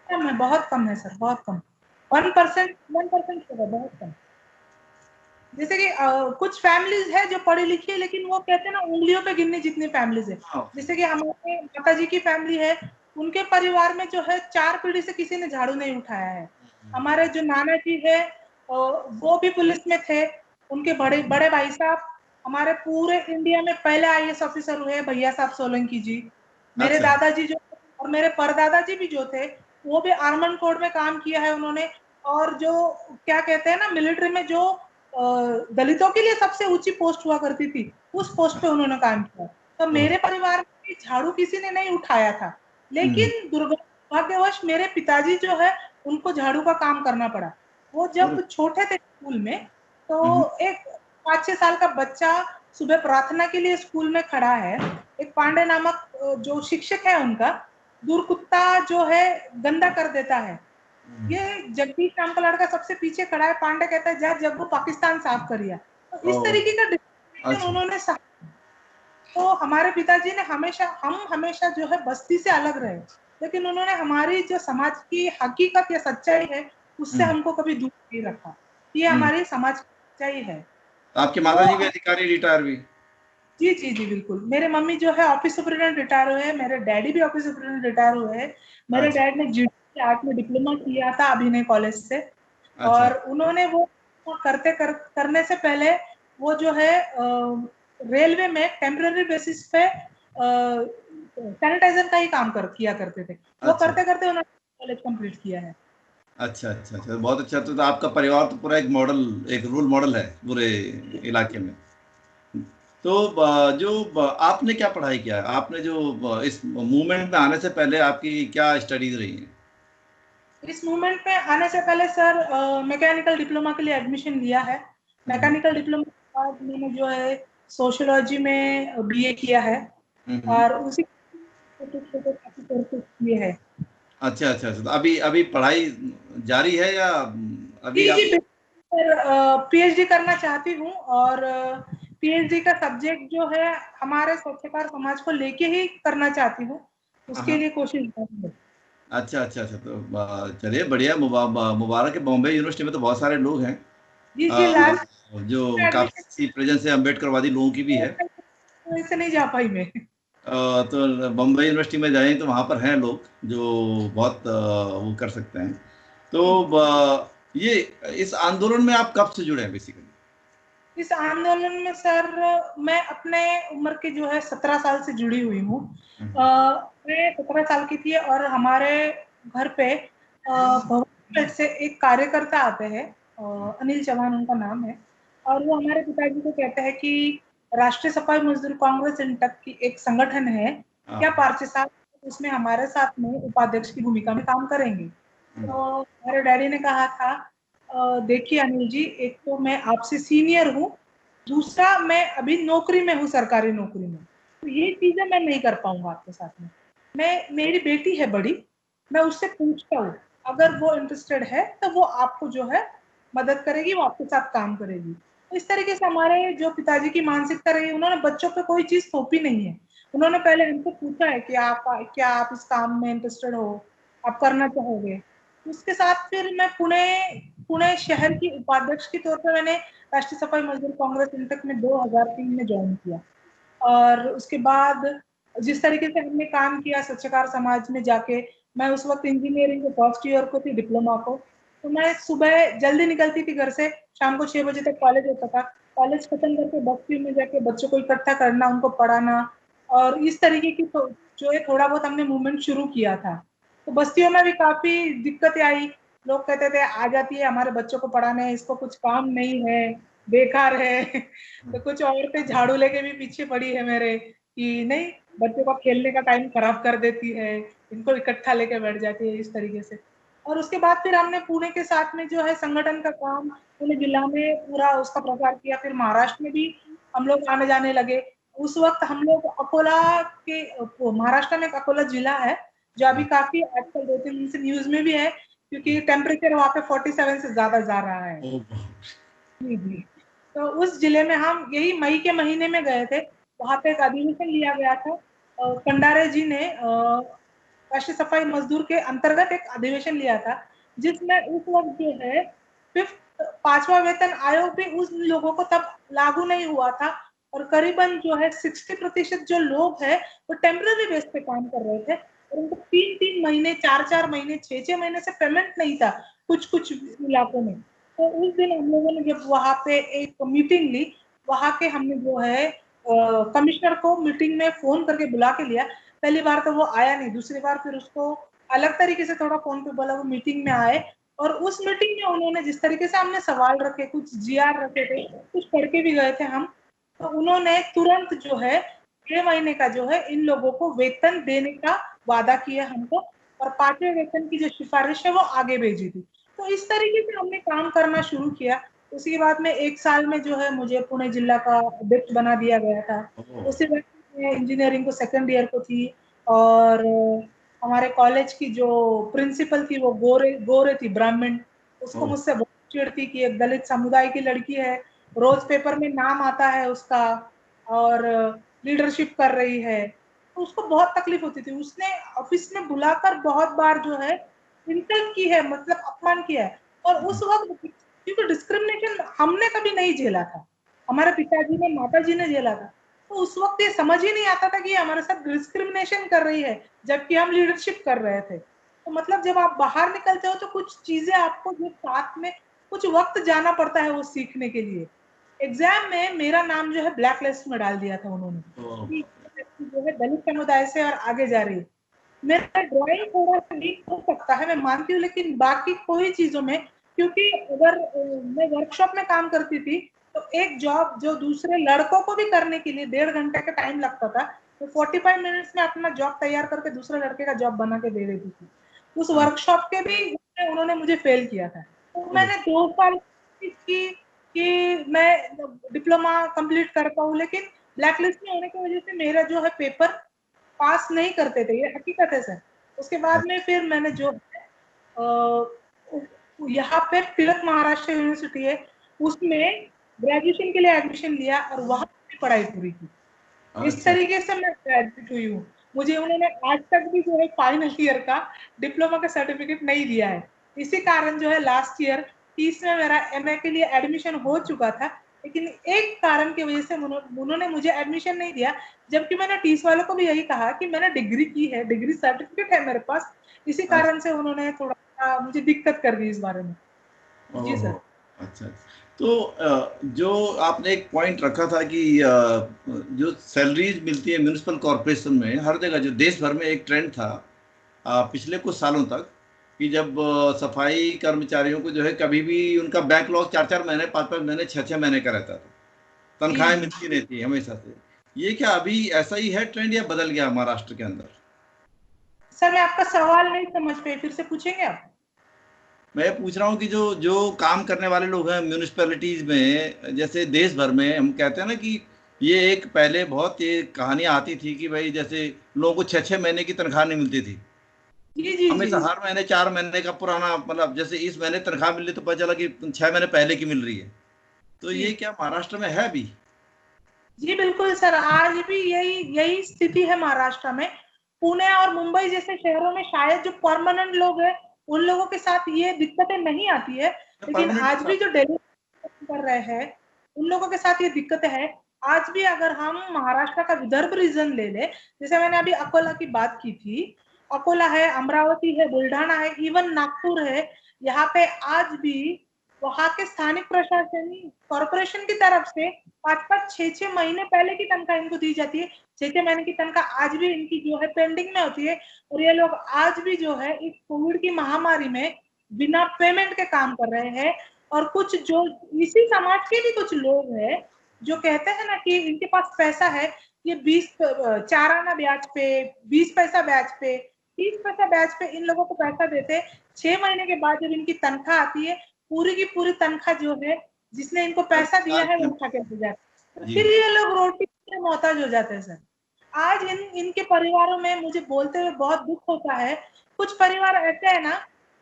कम है, बहुत कम है सर, बहुत कम। 1% होगा, बहुत कम। जैसे कि कुछ फैमिलीज है जो पढ़ी लिखी है, लेकिन वो कहते हैं ना, उंगलियों पे गिननी जितनी फैमिलीज है। हाँ। जैसे कि हमारे माता जी की फैमिली है, उनके परिवार में जो है 4 पीढ़ी से किसी ने झाड़ू नहीं उठाया है। हमारे जो नाना जी है, वो भी पुलिस में थे। उनके बड़े बड़े भाई साहब हमारे पूरे इंडिया में पहले आईएएस ऑफिसर हुए, भैया साहब सोलंकी जी। मेरे अच्छा। दादाजी जो, और मेरे परदादा जी भी जो थे, वो भी आर्मड कोर में काम किया है उन्होंने। और जो, क्या कहते हैं ना, मिलिट्री में जो दलितों के लिए सबसे ऊंची पोस्ट हुआ करती थी, उस पोस्ट पे उन्होंने काम किया। तो ओह। मेरे परिवार में झाड़ू किसी ने नहीं उठाया था, हम्म। लेकिन दुर्भाग्यवश मेरे पिताजी जो है, उनको झाड़ू का काम करना पड़ा। वो अरे। जब छोटे थे स्कूल में, तो हम्म। एक 5-6 साल का बच्चा सुबह प्रार्थना के लिए स्कूल में खड़ा है। एक पांडे नामक जो शिक्षक है उनका, दूर कुत्ता जो है गंदा कर देता है। ये जगदीश नाम का लड़का सबसे पीछे खड़ा है, पांडे कहता है जा जग्गू पाकिस्तान साफ करिया। तो इस ओह। तरीके का डिस्क्रिमिनेशन अच्छा। उन्होंने, तो हमारे पिताजी ने हमेशा, हम हमेशा जो है बस्ती से अलग रहे, लेकिन उन्होंने हमारी जो समाज की हकीकत या सच्चाई है, उससे हम्म। हमको कभी दूर नहीं रखा। ये हम्म। हमारी समाज की सच्चाई है। तो आपके माता तो जी भी अधिकारी, रिटायर भी? जी जी जी बिल्कुल, मेरे मम्मी जो है ऑफिस सुपरिटेंडेंट रिटायर हुए हैं, मेरे डैडी भी ऑफिस सुपरिटेंडेंट रिटायर हुए हैं। मेरे अच्छा। डैड ने जीडी आर्ट में डिप्लोमा किया था अभिनय कॉलेज से। अच्छा। और उन्होंने वो करने से पहले, वो जो है रेलवे में टेम्पररी बेसिस पे सैनिटाइजर का ही काम किया करते थे। वो अच्छा। करते करते उन्होंने कॉलेज कंप्लीट किया है। अच्छा। अच्छा। अच्छा, बहुत अच्छा। तो आपका परिवार तो पूरा एक मॉडल, एक रोल मॉडल है पूरे इलाके में। तो जो आपने क्या पढ़ाई किया है? आपने जो इस मूवमेंट में आने से पहले आपकी क्या स्टडीज रही हैं? इस मूवमेंट में आने से पहले सर मैकेनिकल डिप्लोमा के लिए एडमिशन लिया है। मैकेनिकल डिप्लोमा के बाद मैंने जो है सोशियोलॉजी में बीए किया है और उसी छोटे-छोटे काफ़ी कोर्सेज किए हैं। अच्छा अच्छा अच्छा, तो अभी अभी पढ़ाई जारी है या अभी जी आप? जी, पीएचडी करना चाहती हूँ और पीएचडी का सब्जेक्ट जो है हमारे स्वच्छकार समाज को लेके ही करना चाहती हूँ, हाँ उसके हाँ। लिए कोशिश जारी है। अच्छा अच्छा अच्छा, तो चलिए बढ़िया, मुबारक है। बॉम्बे यूनिवर्सिटी में तो बहुत सारे लोग हैं जी जी, लास्ट जो में एडमिशन काफी प्रेजेंस है, अम्बेडकरवादी लोगों की भी है। से नहीं जा पाई मैं। तो बम्बई यूनिवर्सिटी में जाएं तो वहाँ पर हैं लोग जो बहुत वो कर सकते हैं। तो ये इस आंदोलन में आप कब से जुड़े हैं बेसिकली? इस आंदोलन में सर मैं अपने उम्र के जो है 17 साल से जुड़ी हुई हूँ। मैं 17 साल की थी और हमारे घर पे भवन से एक कार्यकर्ता आते हैं, अनिल चौहान उनका नाम है, और वो हमारे पिताजी को कहते हैं कि राष्ट्रीय सफाई मजदूर कांग्रेस इंटक की एक संगठन है, क्या हाँ। पार्टी साहब उसमें हमारे साथ में उपाध्यक्ष की भूमिका में काम करेंगे? तो मेरे डैडी ने कहा था, देखिए अनिल जी, एक तो मैं आपसे सीनियर हूँ, दूसरा मैं अभी नौकरी में हूँ, सरकारी नौकरी में, तो ये चीजें मैं नहीं कर पाऊंगा आपके साथ में। मैं, मेरी बेटी है बड़ी, मैं उससे पूछता हूँ, अगर वो इंटरेस्टेड है तो वो आपको जो है मदद करेगी, वो आपके साथ काम करेगी। तो इस तरीके से हमारे जो पिताजी की मानसिकता रही, उन्होंने बच्चों पे कोई चीज थोपी नहीं है। उन्होंने पहले हमसे पूछा है कि आप क्या आप इस काम में इंटरेस्टेड हो, आप करना चाहोगे? उसके साथ फिर मैं पुणे पुणे शहर की उपाध्यक्ष के तौर पर मैंने राष्ट्रीय सफाई मजदूर कांग्रेस इंटक में 2003 में ज्वाइन किया। और उसके बाद जिस तरीके से हमने काम किया स्वच्छकार समाज में जाके, मैं उस वक्त इंजीनियरिंग के फर्स्ट ईयर को थी, डिप्लोमा को, तो मैं सुबह जल्दी निकलती थी घर से, शाम को 6 बजे तक कॉलेज होता था। कॉलेज खत्म करके बस्ती में जाके बच्चों को इकट्ठा करना, उनको पढ़ाना, और इस तरीके की तो जो है थोड़ा बहुत हमने मूवमेंट शुरू किया था। तो बस्तियों में भी काफी दिक्कतें आई, लोग कहते थे आ जाती है हमारे बच्चों को पढ़ाने, इसको कुछ काम नहीं है, बेकार है। तो कुछ औरतें झाड़ू लेके भी पीछे पड़ी है मेरे कि नहीं, बच्चों का खेलने का टाइम खराब कर देती है, इनको इकट्ठा लेके बैठ जाती है, इस तरीके से। और उसके बाद फिर हमने पुणे के साथ में जो है संगठन का काम पुणे जिला में पूरा उसका प्रचार किया, फिर महाराष्ट्र में भी हम लोग आने जाने लगे। उस वक्त हम लोग अकोला के, महाराष्ट्र में एक अकोला जिला है जो अभी काफी आजकल 2-3 दिन से न्यूज में भी है, क्योंकि टेम्परेचर वहाँ पे 47 से ज्यादा जा रहा है। जी जी, तो उस जिले में हम यही मई के महीने में गए थे, वहाँ पे एक अधिवेशन लिया गया था। कंडारे जी ने राष्ट्रीय सफाई मजदूर के अंतर्गत एक अधिवेशन लिया था, जिसमें उस वक्त जो है फिफ्थ 5वां वेतन आयोग भी उस लोगों को तब लागू नहीं हुआ था, और करीबन जो है 60% जो लोग हैं वो टेम्पररी बेस पे काम कर रहे थे, और उनको 3-3 महीने, 4-4 महीने, 6-6 महीने से पेमेंट नहीं था कुछ कुछ इलाकों में। तो उस दिन हम लोगों ने जब वहाँ पे एक मीटिंग ली, वहाँ के हमने जो है कमिश्नर को मीटिंग में फोन करके बुला के लिया। पहली बार तो वो आया नहीं, दूसरी बार फिर उसको अलग तरीके से थोड़ा फोन पे बोला, वो मीटिंग में आए, और उस मीटिंग में उन्होंने जिस तरीके से हमने सवाल रखे, कुछ जीआर रखे थे, कुछ पढ़ के भी गए थे हम, तो उन्होंने तुरंत जो है 6 महीने का जो है इन लोगों को वेतन देने का वादा किया हमको, और 5वें वेतन की जो सिफारिश है वो आगे भेजी थी। तो इस तरीके से हमने काम करना शुरू किया। उसके बाद में 1 साल में जो है मुझे पुणे जिला का अध्यक्ष बना दिया गया था। उसी वक्त मैं इंजीनियरिंग को सेकंड ईयर को थी, और हमारे कॉलेज की जो प्रिंसिपल थी वो गोरे गोरे थी, ब्राह्मण, उसको मुझसे बहुत चिढ़ थी कि एक दलित समुदाय की लड़की है, रोज पेपर में नाम आता है उसका, और लीडरशिप कर रही है, तो उसको बहुत तकलीफ होती थी। उसने ऑफिस में बुलाकर बहुत बार जो है इंसल्ट की है, मतलब अपमान किया है, और उस वक्त क्योंकि डिस्क्रिमिनेशन हमने कभी नहीं झेला था, हमारे पिताजी ने, माताजी ने झेला था, तो उस वक्त ये समझ ही नहीं आता था कि ये हमारे साथ डिस्क्रिमिनेशन कर रही है, जबकि हम लीडरशिप कर रहे थे। तो मतलब जब आप बाहर निकलते हो तो कुछ चीजें आपको जो साथ में कुछ वक्त जाना पड़ता है वो सीखने के लिए। एग्जाम में मेरा नाम जो है ब्लैक लिस्ट में डाल दिया था उन्होंने कि जो है दलित समुदाय से और आगे जा रही है। मेरा ड्राइंग थोड़ा-सा वीक हो सकता है, मैं मानती हूँ, लेकिन बाकी कोई चीज़ों में, क्योंकि अगर मैं वर्कशॉप में काम करती थी, तो एक जॉब जो दूसरे लड़कों को भी करने के लिए 1.5 घंटे का टाइम लगता था, तो 45 मिनट्स में अपना जॉब तैयार करके दूसरे लड़के का जॉब बना के दे देती थी। उस वर्कशॉप के भी उसमें उन्होंने मुझे फेल किया था। तो मैंने 2 साल कोशिश की कि मैं डिप्लोमा कंप्लीट कर पाऊँ, लेकिन ब्लैक लिस्ट में होने की वजह से मेरा जो है पेपर पास नहीं करते थे, ये हकीकत है सर। उसके बाद में फिर मैंने जो यहाँ पे तिलक महाराष्ट्र यूनिवर्सिटी है, उसमें ग्रेजुएशन के लिए एडमिशन लिया और वहां पे पढ़ाई पूरी की। इस अच्छा। तरीके से मैं ग्रेजुएट हुई हूँ। मुझे उन्होंने आज तक भी जो है फाइनल ईयर का डिप्लोमा का सर्टिफिकेट नहीं दिया है। इसी कारण जो है लास्ट ईयर 30 में मेरा एमए के लिए एडमिशन हो चुका था, लेकिन एक कारण की वजह से उन्होंने मुझे एडमिशन नहीं दिया, जबकि मैंने 30 वालों को भी यही कहा कि मैंने डिग्री की है, डिग्री सर्टिफिकेट है मेरे पास। इसी अच्छा। कारण से उन्होंने थोड़ा सा मुझे दिक्कत कर दी इस बारे में। जी ओहो। सर। अच्छा। तो जो आपने एक पॉइंट रखा था कि जो सैलरीज मिलती है म्यूनिसिपल कॉरपोरेशन में हर जगह, जो देश भर में एक ट्रेंड था पिछले कुछ सालों तक, कि जब सफाई कर्मचारियों को जो है कभी भी उनका बैकलॉग 4-4 महीने, 5-5 महीने, 6-6 महीने का रहता था, जी तनख्वाहें जी मिलती रहती है हमेशा से। ये क्या अभी ऐसा ही है ट्रेंड या बदल गया महाराष्ट्र के अंदर? सर, मैं आपका सवाल नहीं समझ पाई, फिर से पूछेंगे आप? मैं पूछ रहा हूँ कि जो जो काम करने वाले लोग हैं म्यूनिसिपैलिटीज में, जैसे देश भर में हम कहते हैं ना कि ये एक पहले बहुत ये कहानियां आती थी कि भाई जैसे लोगों को 6-6 महीने की तनख्वाह नहीं मिलती थी, जी जी जी। हमेशा हर महीने 4 महीने का पुराना, मतलब जैसे इस महीने तनख्वाह मिल रही तो पता चला कि 6 महीने पहले की मिल रही है। तो जी ये क्या महाराष्ट्र में है अभी? जी बिल्कुल सर, आज भी यही यही स्थिति है महाराष्ट्र में। पुणे और मुंबई जैसे शहरों में शायद जो परमानेंट लोग हैं उन लोगों के साथ ये दिक्कतें नहीं आती है, लेकिन परमानेंट के आज भी साथ? जो डेली कर रहे हैं उन लोगों के साथ ये दिक्कतें हैं। आज भी अगर हम महाराष्ट्र का विदर्भ रीजन ले ले, जैसे मैंने अभी अकोला की बात की थी, अकोला है, अमरावती है, बुल्ढाना है, इवन नागपुर है, यहाँ पे आज भी वहां के स्थानिक प्रशासन कॉरपोरेशन की तरफ से 5-5 6-6 महीने पहले की तनख्वाह इनको दी जाती है। 6-6 महीने की तनख्वाह आज भी इनकी जो है पेंडिंग में होती है, और ये लोग आज भी जो है इस कोविड की महामारी में बिना पेमेंट के काम कर रहे हैं। और कुछ जो इसी समाज के भी कुछ लोग हैं जो कहते हैं ना कि इनके पास पैसा है, ये 20 4 आना ब्याज पे, 20 पैसा ब्याज पे, 30 पैसा ब्याज पे इन लोगों को पैसा देते। 6 महीने के बाद जब इनकी तनख्वाह आती है, पूरी की पूरी तनख्वाह जो है जिसने इनको पैसा दिया है वो उठा के ले जाते, तो जी। फिर ये लोग रोटी के मोहताज हो जाते हैं सर। आज इनके परिवारों में मुझे बोलते हुए बहुत दुख होता है। कुछ परिवार ऐसे है ना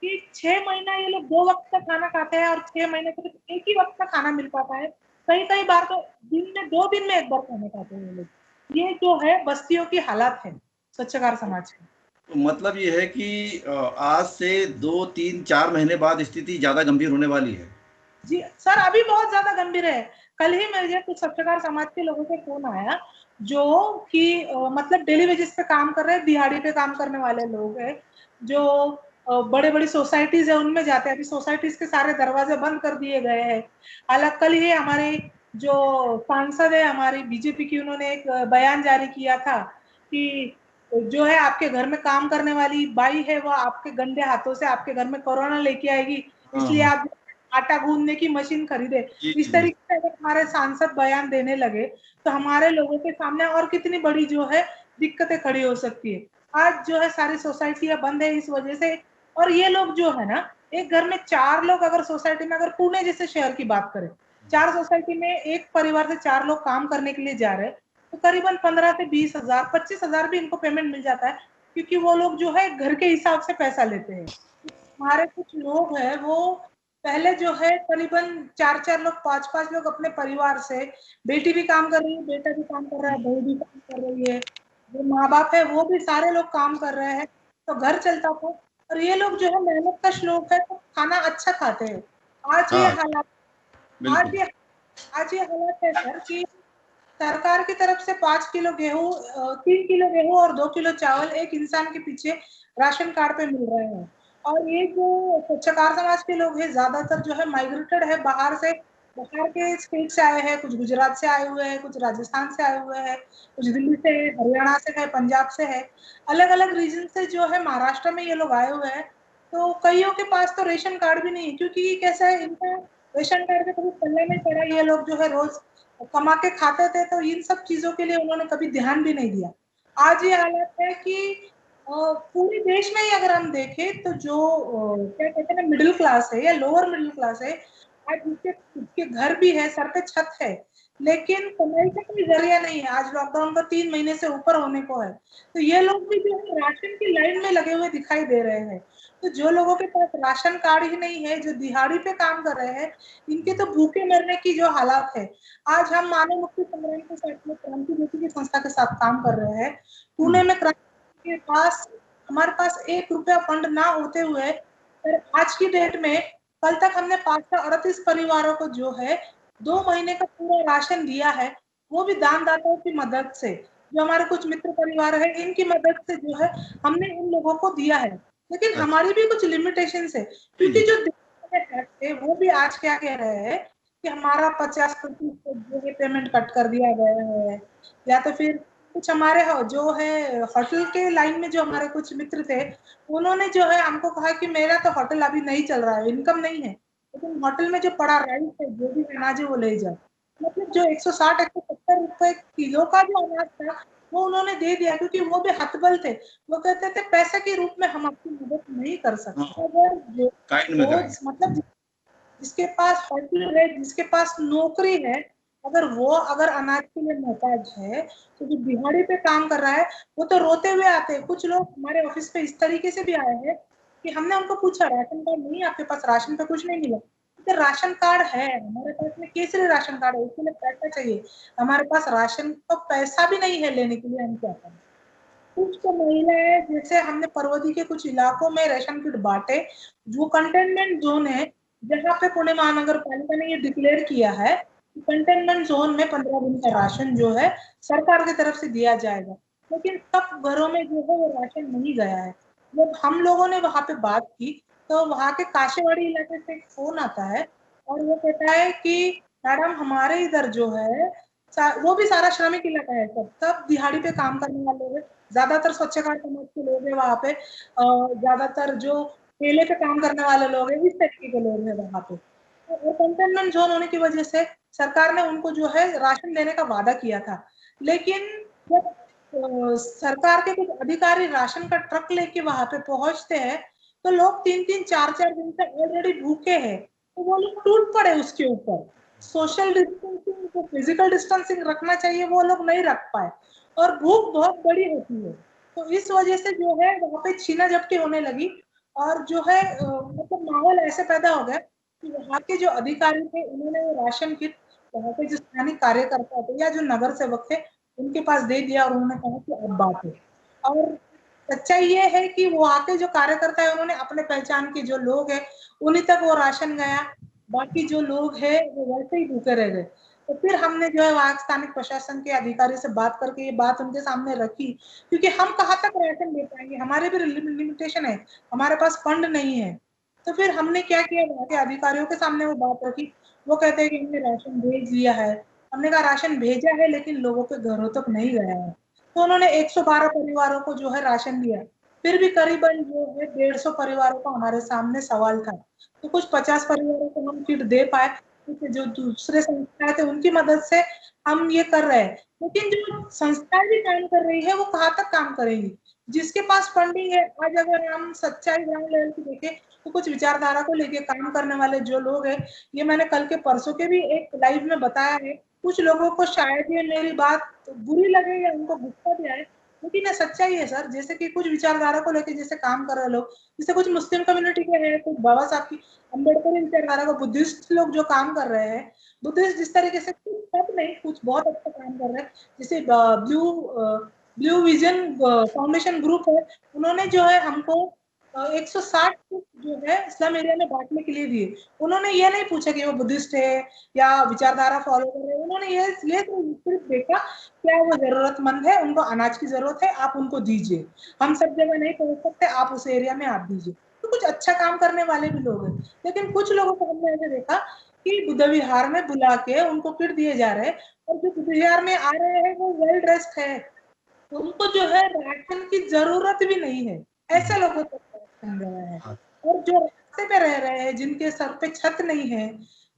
कि 6 महीना ये लोग 2 वक्त का खाना खाते हैं और 6 महीने सिर्फ एक ही वक्त का खाना मिल पाता है। कई कई बार तो दिन में 2 दिन में एक बार खाना खाते हैं ये लोग। ये जो है बस्तियों की हालत है स्वच्छकार समाज की। तो मतलब ये है कि आज से 2-3-4 महीने बाद स्थिति ज्यादा गंभीर होने वाली है। जी सर, अभी बहुत ज्यादा गंभीर है। कल ही मुझे कुछ स्वच्छकार समाज के लोगों से फोन आया जो कि मतलब डेली वेजेस पे काम कर रहे हैं, दिहाड़ी पे काम करने वाले लोग हैं, जो बड़े बड़ी सोसाइटीज है उनमें जाते हैं। अभी सोसाइटीज के सारे दरवाजे बंद कर दिए गए हैं। हालांकि कल ही हमारे जो सांसद है हमारी बीजेपी की, उन्होंने एक बयान जारी किया था कि जो है आपके घर में काम करने वाली बाई है वो आपके गंदे हाथों से आपके घर में कोरोना लेके आएगी, हाँ इसलिए हाँ। आप आटा गूंदने की मशीन खरीदे। जी इस जी जी। तरीके से अगर हमारे सांसद बयान देने लगे तो हमारे लोगों के सामने और कितनी बड़ी जो है दिक्कतें खड़ी हो सकती है। आज जो है सारी सोसाइटियां बंद है इस वजह से। और ये लोग जो है ना, एक घर में 4 लोग अगर सोसाइटी में, अगर पुणे जैसे शहर की बात करें, 4 सोसाइटी में एक परिवार से 4 लोग काम करने के लिए जा रहे हैं, तो करीबन 15 से 20 हजार, 25 हजार भी इनको पेमेंट मिल जाता है, क्योंकि वो लोग जो है घर के हिसाब से पैसा लेते हैं। हमारे कुछ लोग हैं वो पहले जो है करीबन 4-4 लोग, 5-5 लोग अपने परिवार से, बेटी भी काम कर रही है, बेटा भी काम कर रहा है, बहू भी काम कर रही है, जो माँ बाप है वो भी सारे लोग काम कर रहे हैं, तो घर चलता था। और ये लोग जो है मेहनत कश लोग है तो खाना अच्छा खाते हैं। आज ये हाँ हालात बिल्कुल। आज ये आज ये हालत है सर कि सरकार की तरफ से 5 किलो गेहूं, 3 किलो गेहूं और 2 किलो चावल एक इंसान के पीछे राशन कार्ड पे मिल रहे हैं। और ये जो स्वच्छकार समाज के लोग हैं ज्यादातर जो है माइग्रेटेड है बाहर से, बाहर के स्टेट से आए हैं, कुछ गुजरात से आए हुए हैं, कुछ राजस्थान से आए हुए हैं, कुछ दिल्ली से है, हरियाणा से है, पंजाब से है, अलग अलग रीजन से जो है महाराष्ट्र में ये लोग आए हुए हैं। तो कईयों के पास तो रेशन कार्ड भी नहीं है, क्योंकि कैसा है इनका रेशन कार्ड पे कभी पल्ले नहीं पड़ा। ये लोग जो है रोज कमा के खाते थे, तो इन सब चीजों के लिए उन्होंने कभी ध्यान भी नहीं दिया। आज ये हालत है कि पूरे देश में ही अगर हम देखें तो जो क्या कहते हैं ना मिडिल क्लास है या लोअर मिडिल क्लास है, आज उनके खुद के घर भी है, सर पे छत है, लेकिन कमाई का कोई जरिया नहीं है। आज लॉकडाउन का 3 महीने से ऊपर होने को है, तो ये लोग भी जो है राशन की लाइन में लगे हुए दिखाई दे रहे हैं। तो जो लोगों के पास राशन कार्ड ही नहीं है, जो दिहाड़ी पे काम कर रहे हैं, इनके तो भूखे मरने की जो हालात है। आज हम मानव मुक्ति संग्राम के साथ में क्रांति ज्योति की संस्था के साथ काम कर रहे हैं। पुणे में क्रांति के पास हमारे पास 1 रुपया फंड ना होते हुए, पर आज की डेट में कल तक हमने 538 परिवारों को जो है 2 महीने का पूरा राशन दिया है, वो भी दानदाताओं की मदद से। जो हमारे कुछ मित्र परिवार है, इनकी मदद से जो है हमने इन लोगों को दिया है। लेकिन अच्छा। हमारी भी कुछ लिमिटेशन है, क्योंकि जो थे वो भी आज क्या कह रहे हैं कि हमारा 50% जो है पेमेंट कट कर दिया गया है, या तो फिर कुछ हमारे जो है होटल के लाइन में जो हमारे कुछ मित्र थे, उन्होंने जो है हमको कहा कि मेरा तो होटल अभी नहीं चल रहा है, इनकम नहीं है, लेकिन होटल में जो पड़ा राइस है, जो भी अनाज है, वो ले जाओ। मतलब जो 160 170 रुपए किलो का जो अनाज था, वो उन्होंने दे दिया, क्योंकि वो भी हतबल थे। वो कहते थे पैसे के रूप में हम आपकी मदद नहीं कर हाँ, सकते। अगर जो काइंड में करेंगे। मतलब जिसके पास होटल है, जिसके पास नौकरी है, अगर वो अगर अनाज के लिए मोहताज है, तो जो दिहाड़ी पे काम कर रहा है, वो तो रोते हुए आते हैं। कुछ लोग हमारे ऑफिस पे इस तरीके से भी आए हैं कि हमने उनको पूछा, राशन कार्ड नहीं, आपके पास राशन पे कुछ नहीं मिला? तो राशन कार्ड है हमारे पास में, केसरी राशन कार्ड है, उसके लिए पैसा चाहिए, हमारे पास राशन का पैसा भी नहीं है लेने के लिए, हम क्या करें? कुछ तो महिलाएं, जैसे हमने पर्वती के कुछ इलाकों में राशन किट बांटे, जो कंटेनमेंट जोन है, जहाँ पे पुणे महानगर पालिका ने ये डिक्लेयर किया है कि कंटेनमेंट जोन में 15 दिन का राशन जो है सरकार की तरफ से दिया जाएगा, लेकिन सब घरों में जो है वो राशन नहीं गया है। जब हम लोगों ने वहां पे बात की, तो वहां के काशेवाड़ी इलाके से एक फोन आता है, और वो कहता है कि मैडम हमारे इधर जो है, वो भी सारा श्रमिक इलाका है, सब सब दिहाड़ी पे काम करने वाले लोग हैं, ज्यादातर स्वच्छकार समाज के लोग हैं वहां पे, ज्यादातर जो ठेले पे काम करने वाले लोग हैं, इस तरीके के लोग हैं वहां पे। और कंटेनमेंट जोन होने की वजह से सरकार ने उनको जो है राशन देने का वादा किया था, लेकिन जब सरकार के कुछ अधिकारी राशन का ट्रक लेके वहां पे पहुंचते हैं, तो लोग 3 3 4 4 दिन से ऑलरेडी भूखे हैं, तो वो लोग टूट पड़े उसके ऊपर। सोशल डिस्टेंसिंग, जो फिजिकल डिस्टेंसिंग रखना चाहिए, वो लोग नहीं रख पाए, और भूख बहुत बड़ी होती है। तो इस वजह से जो है वहां पे छीना झपटी होने लगी, और जो है मतलब माहौल ऐसे पैदा हो गया कि वहां के जो अधिकारी थे, उन्होंने वो राशन किट वहां पे जो स्थानीय कार्यकर्ता थे या जो नगर सेवक थे, उनके पास दे दिया, और उन्होंने कहा कि अब बात है। और सच्चाई ये है कि वो आके जो कार्यकर्ता है, उन्होंने अपने पहचान के जो लोग हैं, उन्हीं तक वो राशन गया, बाकी जो लोग हैं वो वैसे ही भूखे रह गए। तो फिर हमने जो है वहां स्थानिक प्रशासन के अधिकारी से बात करके ये बात उनके सामने रखी, क्योंकि हम कहाँ तक राशन दे पाएंगे, हमारे भी लिमिटेशन है, हमारे पास फंड नहीं है। तो फिर हमने क्या किया, वहां के अधिकारियों के सामने वो बात रखी। वो कहते हैं कि हमने राशन भेज दिया है। हमने कहा राशन भेजा है, लेकिन लोगों के घरों तक नहीं गया है। तो उन्होंने 112 परिवारों को जो है राशन दिया। फिर भी करीबन जो है 150 परिवारों का हमारे सामने सवाल था। तो कुछ 50 परिवारों को हम किट दे पाए, क्योंकि जो दूसरे संस्थाएं थे उनकी मदद से हम ये कर रहे हैं। लेकिन जो संस्थाएं भी काम कर रही है, वो कहाँ तक काम करेंगी? जिसके पास फंडिंग है, आज अगर हम सच्चाई ग्राउंड लेवल की देखें, तो कुछ विचारधारा को लेके काम करने वाले जो लोग हैं, ये मैंने कल के परसों के भी एक लाइव में बताया है। कुछ लोगों को शायद ये मेरी बात बुरी लगे या उनको गुस्सा भी आए, लेकिन ये सच्चाई है सर। जैसे कि कुछ विचारधारा को लेके जैसे काम कर रहे लोग, जैसे कुछ मुस्लिम कम्युनिटी के हैं, कुछ बाबा साहब की अम्बेडकर विचारधारा को, बुद्धिस्ट लोग जो काम कर रहे हैं, बुद्धिस्ट जिस तरीके से, कुछ सब नहीं, कुछ बहुत अच्छा काम कर रहे हैं। जैसे blue blue vision foundation group है, उन्होंने जो है हमको 160 जो है स्लम एरिया में बांटने के लिए दिए। उन्होंने ये नहीं पूछा कि वो बुद्धिस्ट है या विचारधारा फॉलो कर रहे हैं, उन्होंने ये सिर्फ देखा क्या वो जरूरतमंद है, उनको अनाज की जरूरत है, आप उनको दीजिए। हम सब जगह नहीं पहुंच सकते, आप उस एरिया में आप दीजिए। तो कुछ अच्छा काम करने वाले भी लोग हैं। लेकिन कुछ लोगों को हमने ऐसे देखा कि बुद्ध विहार में बुला के उनको किट दिए जा रहे हैं, और जो बुद्ध विहार में आ रहे हैं वो वेल ड्रेस्ड है, उनको जो है राशन की जरूरत भी नहीं है। ऐसे लोगों तक राशन गया है। और जो रास्ते पे रह रहे हैं, जिनके सर पे छत नहीं है,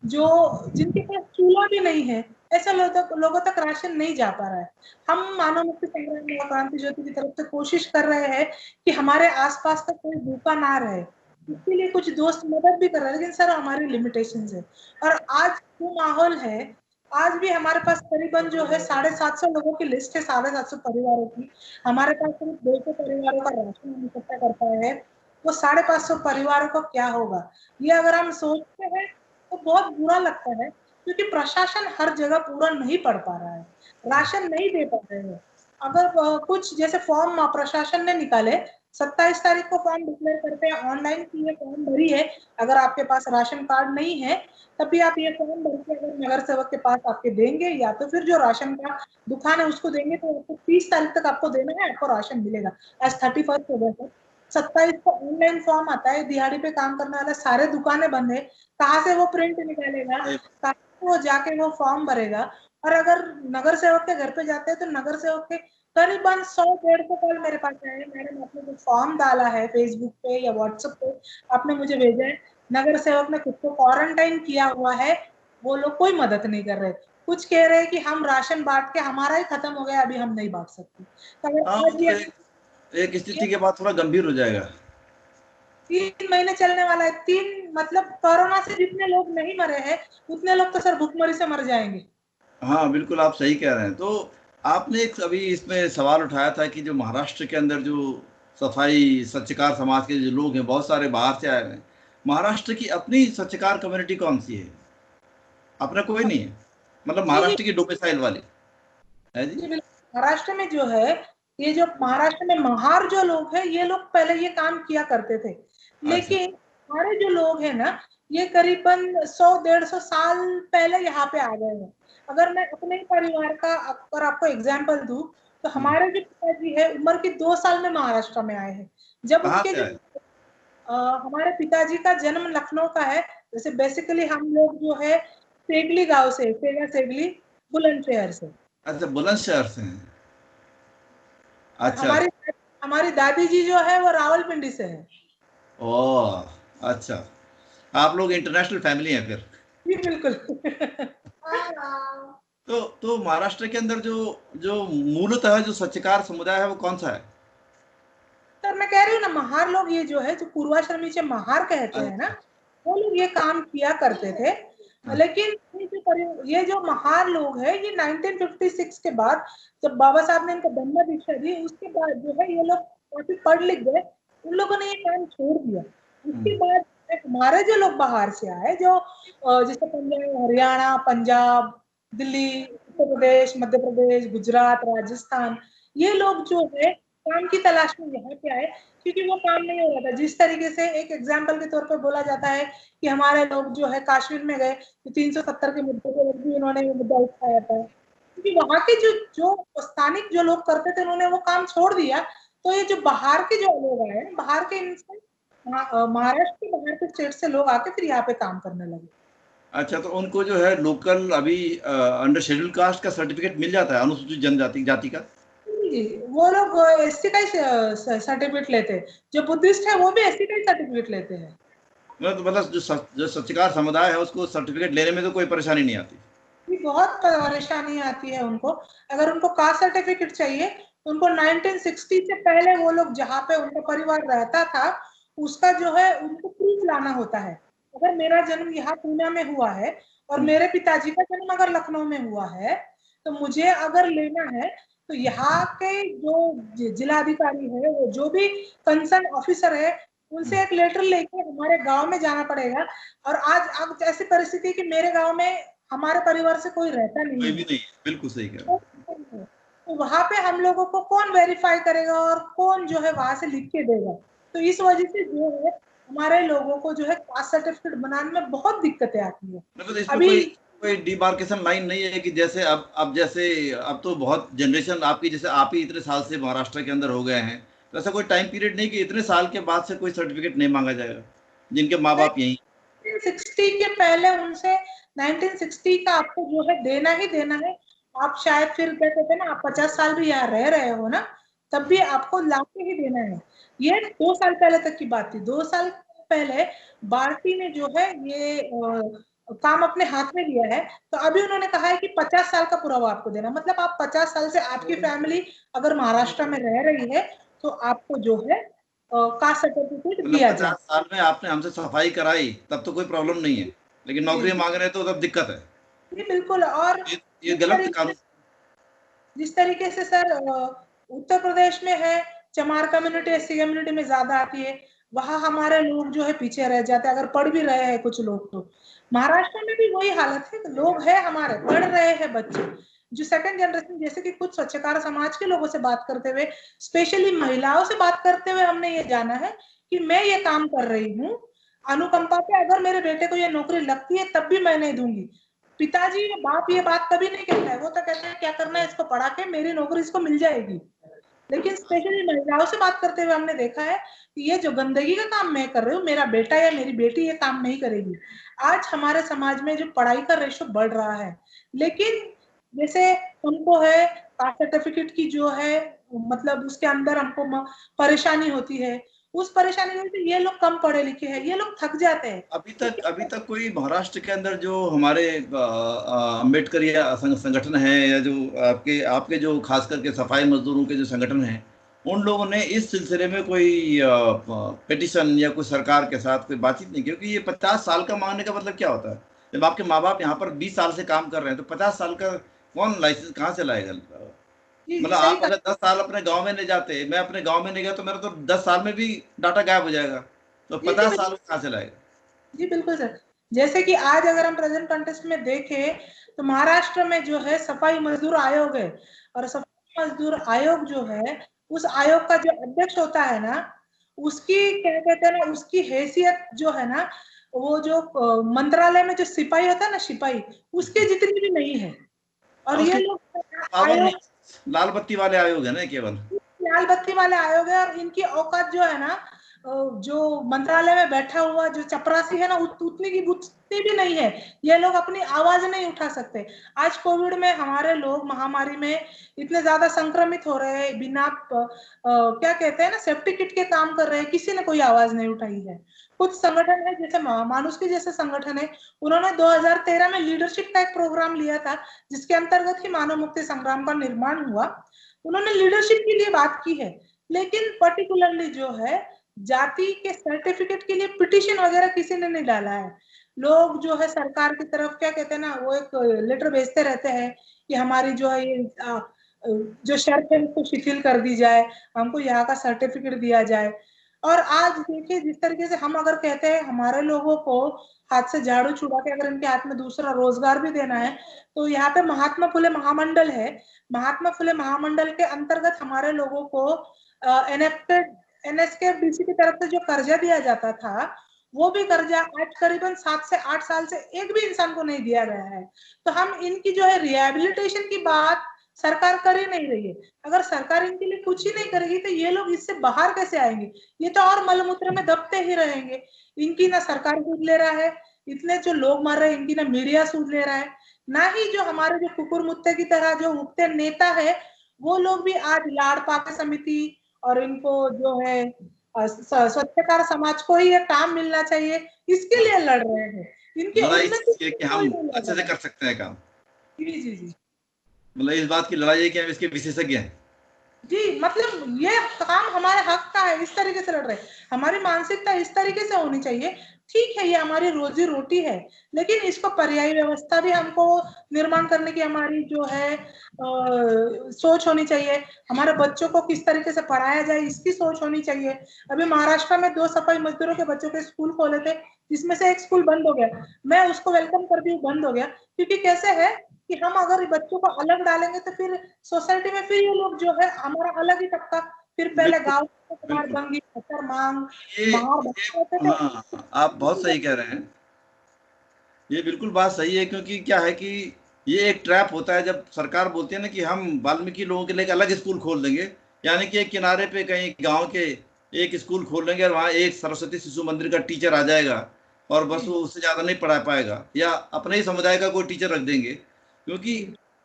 जो जिनके पास चूल्हा भी नहीं है, ऐसे लोगों तक राशन नहीं जा पा रहा है। हम मानव मुक्ति संग्राम क्रांति ज्योति की तरफ से कोशिश कर रहे हैं कि हमारे आसपास तक कोई भूखा ना रहे। इसके लिए कुछ दोस्त मदद भी कर रहे हैं, लेकिन सर हमारी लिमिटेशंस है। और आज जो माहौल है, आज भी हमारे पास करीबन जो है 750 लोगों की लिस्ट है, 750 परिवारों की। हमारे पास सिर्फ 200 परिवारों का राशन हम इकट्ठा कर पाए हैं। वो 550 परिवारों को क्या होगा, ये अगर हम सोचते हैं तो बहुत बुरा लगता है, क्योंकि प्रशासन हर जगह पूरा नहीं पढ़ पा रहा है, राशन नहीं दे पा रहे हैं। अगर कुछ जैसे फॉर्म प्रशासन ने निकाले, 27 तारीख को फॉर्म डिक्लेयर करते हैं ऑनलाइन की ये फॉर्म भरी है, अगर आपके पास राशन कार्ड नहीं है तभी आप ये फॉर्म भर के अगर नगर सेवक के पास आपके देंगे, या तो फिर जो राशन का दुकान है उसको देंगे, तो आपको 30 तारीख तक आपको देना है, आपको राशन मिलेगा। आज 31 हो गया, 27 को ऑनलाइन फॉर्म आता है, दिहाड़ी पे काम करने वाले सारे दुकानें बंद है, कहाँ से वो प्रिंट निकालेगा, कहाँ से वो जाके वो फॉर्म भरेगा। और अगर नगर सेवक के घर पे जाते हैं तो नगर सेवक के करीबन 100-150 कॉल मेरे पास आए, मैडम आपने जो फॉर्म डाला है फेसबुक पे या व्हाट्सएप पे आपने मुझे भेजा है, नगर सेवक ने खुद को क्वारंटाइन किया हुआ है, वो लोग कोई मदद नहीं कर रहे। कुछ कह रहे हैं कि हम राशन बांट के हमारा ही खत्म हो गया, अभी हम नहीं बांट सकते। तो हाँ, अगर आज तो ये एक स्थिति के बाद थोड़ा गंभीर हो जाएगा। 3 महीने चलने वाला है, तीन मतलब कोरोना से जितने लोग नहीं मरे हैं उतने लोग तो सर भुखमरी से मर जाएंगे। हाँ, बिल्कुल आप सही कह रहे हैं। तो आपने एक अभी इसमें सवाल उठाया था कि जो महाराष्ट्र के अंदर जो सफाई सच्चकार समाज के जो लोग हैं, बहुत सारे बाहर से आए हुए हैं। महाराष्ट्र की अपनी सच्चकार कम्युनिटी कौन सी है? अपना कोई नहीं है, मतलब जी जी महाराष्ट्र की डोमिसाइल वाली है जी? जी बिल्कुल। महाराष्ट्र में जो है, ये जो महाराष्ट्र में महार जो लोग हैं, ये लोग पहले ये काम किया करते थे, अच्छा। लेकिन हमारे जो लोग हैं ना, ये करीबन 100-150 साल पहले यहाँ पे आ गए हैं। अगर मैं अपने ही परिवार का अगर आपको एग्जाम्पल दूं, तो हम्म। हमारे जो पिताजी है उम्र के 2 साल में महाराष्ट्र में आए हैं। जब कहाँ उनके से जो आए? हमारे पिताजी का जन्म लखनऊ का है। जैसे बेसिकली हम लोग जो है सेगली गांव से, सेगा सेगली, बुलंदशहर से। अच्छा, बुलंदशहर से हैं। और अच्छा हमारी अच्छा। हमारी दादी जी जो है वो रावलपिंडी से है। ओह, अच्छा। आप लोग इंटरनेशनल फैमिली हैं फिर। जी बिल्कुल। तो महाराष्ट्र के अंदर जो जो मूलतः जो सच्चकार समुदाय है वो कौन सा है? सर मैं कह रही हूँ ना, महार लोग ये जो है, जो पूर्वाश्रमी से महार कहते हैं ना, अच्छा वो लोग ये काम किया करते थे। अच्छा। लेकिन ये जो महार लोग है, ये 1956 के बाद जब बाबा साहब ने इनको ब्रह्म दीक्षा दी, उसके बाद जो है ये लोग काफी पढ़ लिख गए, उन लोगों ने ये काम छोड़ दिया। उसके हम्म। बाद हमारे जो लोग बाहर से आए, जो जैसे पंजाब, हरियाणा, पंजाब, दिल्ली, उत्तर प्रदेश, मध्य प्रदेश, गुजरात, राजस्थान, ये लोग जो है काम की तलाश में यहाँ पे आए, क्योंकि वो काम नहीं हो रहा था। जिस तरीके से एक एग्जाम्पल के तौर पर बोला जाता है कि हमारे लोग जो है कश्मीर में गए तो 370 के मुद्दे पर भी उन्होंने ये मुद्दा उठाया था, क्योंकि वहां के जो जो स्थानिक जो लोग करते थे उन्होंने वो काम छोड़ दिया। तो ये जो बाहर के जो लोग आए, बाहर के इनसे महाराष्ट्र के बाहर के स्टेट से लोग आके फिर यहाँ पे काम करने लगे। अच्छा, तो उनको जो है लोकल अभी अंडर शेड्यूल कास्ट का सर्टिफिकेट मिल जाता है, अनुसूचित जनजाति जाति का? जी, वो लोग एससी का ही सर्टिफिकेट लेते हैं, जो बुद्धिस्ट है वो भी एससी का ही सर्टिफिकेट लेते हैं। मतलब जो सच्चकार समुदाय है उसको सर्टिफिकेट लेने में तो कोई परेशानी नहीं आती? भी बहुत परेशानी आती है उनको। अगर उनको कास्ट सर्टिफिकेट चाहिए, तो उनको 1960 से पहले वो लोग जहाँ पे उनका परिवार रहता था उसका जो है उनको प्रूफ लाना होता है। अगर मेरा जन्म यहाँ पूना में हुआ है और हम्म। मेरे पिताजी का जन्म अगर लखनऊ में हुआ है, तो मुझे अगर लेना है तो यहाँ के जो जिलाधिकारी है, वो जो भी कंसर्न ऑफिसर है, हम्म। उनसे एक लेटर लेके हमारे गांव में जाना पड़ेगा। और आज अब ऐसी परिस्थिति है कि मेरे गांव में हमारे परिवार से कोई रहता नहीं कोई है। भी नहीं है, बिल्कुल सही कह रहे तो हैं। वहां पे हम लोगों को कौन वेरीफाई करेगा और कौन जो है वहां से लिख के देगा। तो इस वजह से जो है हमारे लोगों को जो है कास्ट सर्टिफिकेट बनाने में बहुत दिक्कतें आती है। मतलब इसमें अभी कोई कोई डिमार्केशन लाइन नहीं है कि जैसे अब जैसे अब तो बहुत जनरेशन आपकी, जैसे आप ही इतने साल से महाराष्ट्र के अंदर हो गए हैं, तो ऐसा कोई टाइम पीरियड नहीं कि इतने साल के बाद से कोई सर्टिफिकेट नहीं मांगा जाएगा जिनके माँ बाप यहीं? 1960 के पहले उनसे 1960 का आपको जो है देना ही देना है। आप शायद फिर क्या कहते हैं ना, आप 50 साल भी यहाँ रह रहे हो ना, तब भी आपको ला के ही देना है। ये 2 साल पहले तक की बात थी। 2 साल पहले भारती ने जो है ये काम अपने हाथ में लिया है। तो अभी उन्होंने कहा है कि 50 साल का पुरावा आपको देना, मतलब आप 50 साल से आपकी फैमिली अगर महाराष्ट्र में रह रही है तो आपको जो है कास्ट सर्टिफिकेट मतलब दिया जाए। 50 साल में आपने हमसे सफाई कराई तब तो कोई प्रॉब्लम नहीं है, लेकिन जी नौकरी मांग रहे हैं तो तब दिक्कत है। जी बिल्कुल। और ये जिस गलत तरीके कानून। जिस तरीके से सर उत्तर प्रदेश में है, चमार कम्युनिटी एससी कम्युनिटी में ज्यादा आती है, वहां हमारे लोग जो है पीछे रह जाते हैं, अगर पढ़ भी रहे हैं कुछ लोग तो। महाराष्ट्र में भी वही हालत है, लोग है हमारे पढ़ रहे हैं बच्चे, जो सेकंड जनरेशन, जैसे कि कुछ स्वच्छकार समाज के लोगों से बात करते हुए, स्पेशली महिलाओं से बात करते हुए हमने ये जाना है कि मैं ये काम कर रही हूँ अनुकंपा पे, अगर मेरे बेटे को ये नौकरी लगती है तब भी मैं नहीं दूंगी। पिताजी या बाप ये बात कभी नहीं कहता है, वो तो कहता है क्या करना है इसको पढ़ा के, मेरी नौकरी इसको मिल जाएगी। लेकिन स्पेशली महिलाओं से बात करते हुए हमने देखा है कि ये जो गंदगी का काम मैं कर रही हूँ, मेरा बेटा या मेरी बेटी ये काम नहीं करेगी। आज हमारे समाज में जो पढ़ाई का रेशो बढ़ रहा है, लेकिन जैसे हमको है कास्ट सर्टिफिकेट की जो है, मतलब उसके अंदर हमको परेशानी होती है, उस परेशानी में से ये लोग कम पढ़े लिखे हैं, ये लोग थक जाते हैं। अभी तक कोई महाराष्ट्र के अंदर जो हमारे अम्बेडकर या संगठन है, या जो आपके आपके जो खास करके सफाई मजदूरों के जो संगठन हैं, उन लोगों ने इस सिलसिले में कोई पिटिशन या कोई सरकार के साथ कोई बातचीत नहीं की? क्योंकि ये 50 साल का मांगने का मतलब क्या होता है? जब आपके माँ बाप यहाँ पर 20 साल से काम कर रहे हैं तो 50 साल का कौन लाइसेंस कहाँ से लाएगा? जी जी मतलब सही आप अगर 10 साल अपने गांव में नहीं जाते, मैं अपने गांव में नहीं गया, तो मेरा तो 10 साल में भी डाटा गायब हो जाएगा। तो जी जी 50 साल कहाँ से लाएगा? जी बिल्कुल सर। जैसे कि आज अगर हम प्रेजेंट कंटेस्ट में देखें तो महाराष्ट्र में जो है सफाई मजदूर आयोग है, और सफाई मजदूर आयोग जो है, उस आयोग का जो अध्यक्ष होता है ना, उसकी क्या कहते हैं ना, उसकी हैसियत जो है ना, वो जो मंत्रालय में जो सिपाही होता है ना, सिपाही, उसके जितनी भी नहीं है। और हाँ, ये उसके लोग पावर नहीं, आयोग लाल बत्ती वाले आयोग है ना केवल। लाल बत्ती वाले आयोग है, और इनकी औकात जो है ना, जो मंत्रालय में बैठा हुआ जो चपरासी है ना, उतनी भी नहीं है। ये लोग अपनी आवाज नहीं उठा सकते। आज कोविड में हमारे लोग महामारी में इतने ज्यादा संक्रमित हो रहे हैं, बिना क्या कहते हैं ना, सेफ्टी किट के काम कर रहे हैं, किसी ने कोई आवाज नहीं उठाई है। कुछ संगठन है जैसे मानुष के जैसे संगठन है, उन्होंने 2013 में लीडरशिप का एक प्रोग्राम लिया था, जिसके अंतर्गत ही मानव मुक्ति संग्राम का निर्माण हुआ। उन्होंने लीडरशिप के लिए बात की है, लेकिन पर्टिकुलरली जो है जाति के सर्टिफिकेट के लिए पिटिशन वगैरह किसी ने नहीं डाला है। लोग जो है सरकार की तरफ क्या कहते हैं ना, वो एक लेटर भेजते रहते हैं कि हमारी जो है ये जो शर्त है उसको शिथिल कर दी जाए, हमको यहाँ का सर्टिफिकेट दिया जाए। और आज देखिए जिस तरीके से हम अगर कहते हैं हमारे लोगों को हाथ से झाड़ू छुड़ा के अगर इनके हाथ में दूसरा रोजगार भी देना है, तो यहाँ पे महात्मा फुले महामंडल है, महात्मा फुले महामंडल के अंतर्गत हमारे लोगों को एनएसकेडीसी की तरफ से जो कर्जा दिया जाता था, वो भी कर्जा आज करीबन 7 से 8 साल से एक भी इंसान को नहीं दिया गया है। तो हम इनकी जो है रिहेबिलिटेशन की बात सरकार कर ही नहीं रही है। अगर सरकार इनके लिए कुछ ही नहीं करेगी तो ये लोग इससे बाहर कैसे आएंगे? ये तो और मलमूत्र में दबते ही रहेंगे। इनकी ना सरकार सूद ले रहा है, इतने जो लोग मर रहे हैं इनकी ना मीडिया सूद ले रहा है, ना ही जो हमारे जो कुकुर मुत्ते की तरह जो उगते नेता है, वो लोग भी आज लाड़ पाके समिति और इनको जो है स्वच्छता समाज को ही ये काम मिलना चाहिए, इसके लिए लड़ रहे हैं। इनकी लड़ाई उन्नति ये के कि लिए कोई हम नहीं लड़ अच्छे से रहा है। कर सकते हैं काम। जी जी जी मतलब इस बात की लड़ाई है कि हम इसके विशेषज्ञ हैं। जी, मतलब ये काम हमारे हक का है, इस तरीके से लड़ रहे हैं। हमारी मानसिकता इस तरीके से होनी चाहिए, ठीक है ये हमारी रोजी रोटी है, लेकिन इसको पर्यायी व्यवस्था भी हमको निर्माण करने की हमारी जो है सोच होनी चाहिए। हमारे बच्चों को किस तरीके से पढ़ाया जाए इसकी सोच होनी चाहिए। अभी महाराष्ट्र में 2 सफाई मजदूरों के बच्चों के स्कूल खोले थे, जिसमें से एक स्कूल बंद हो गया। मैं उसको वेलकम करती हूँ, बंद हो गया, क्योंकि कैसे है कि हम अगर बच्चों को अलग डालेंगे तो फिर सोसाइटी में फिर ये लोग जो है हमारा अलग ही तबका, फिर पहले बिल्कुल, गांव कुमार बिल्कुल। बंगी खतर मांग मार ये होते थे। हाँ, आप बहुत सही कह रहे हैं। ये बिल्कुल बात सही है, क्योंकि क्या है कि ये एक ट्रैप होता है जब सरकार बोलती है ना कि हम वाल्मीकि लोगों के लिए एक अलग स्कूल खोल देंगे, यानी कि एक किनारे पे कहीं गांव के एक स्कूल खोल देंगे और वहाँ एक सरस्वती शिशु मंदिर का टीचर आ जाएगा, और बस जी वो उससे ज़्यादा नहीं पढ़ा पाएगा, या अपने ही समुदाय का कोई टीचर रख देंगे। क्योंकि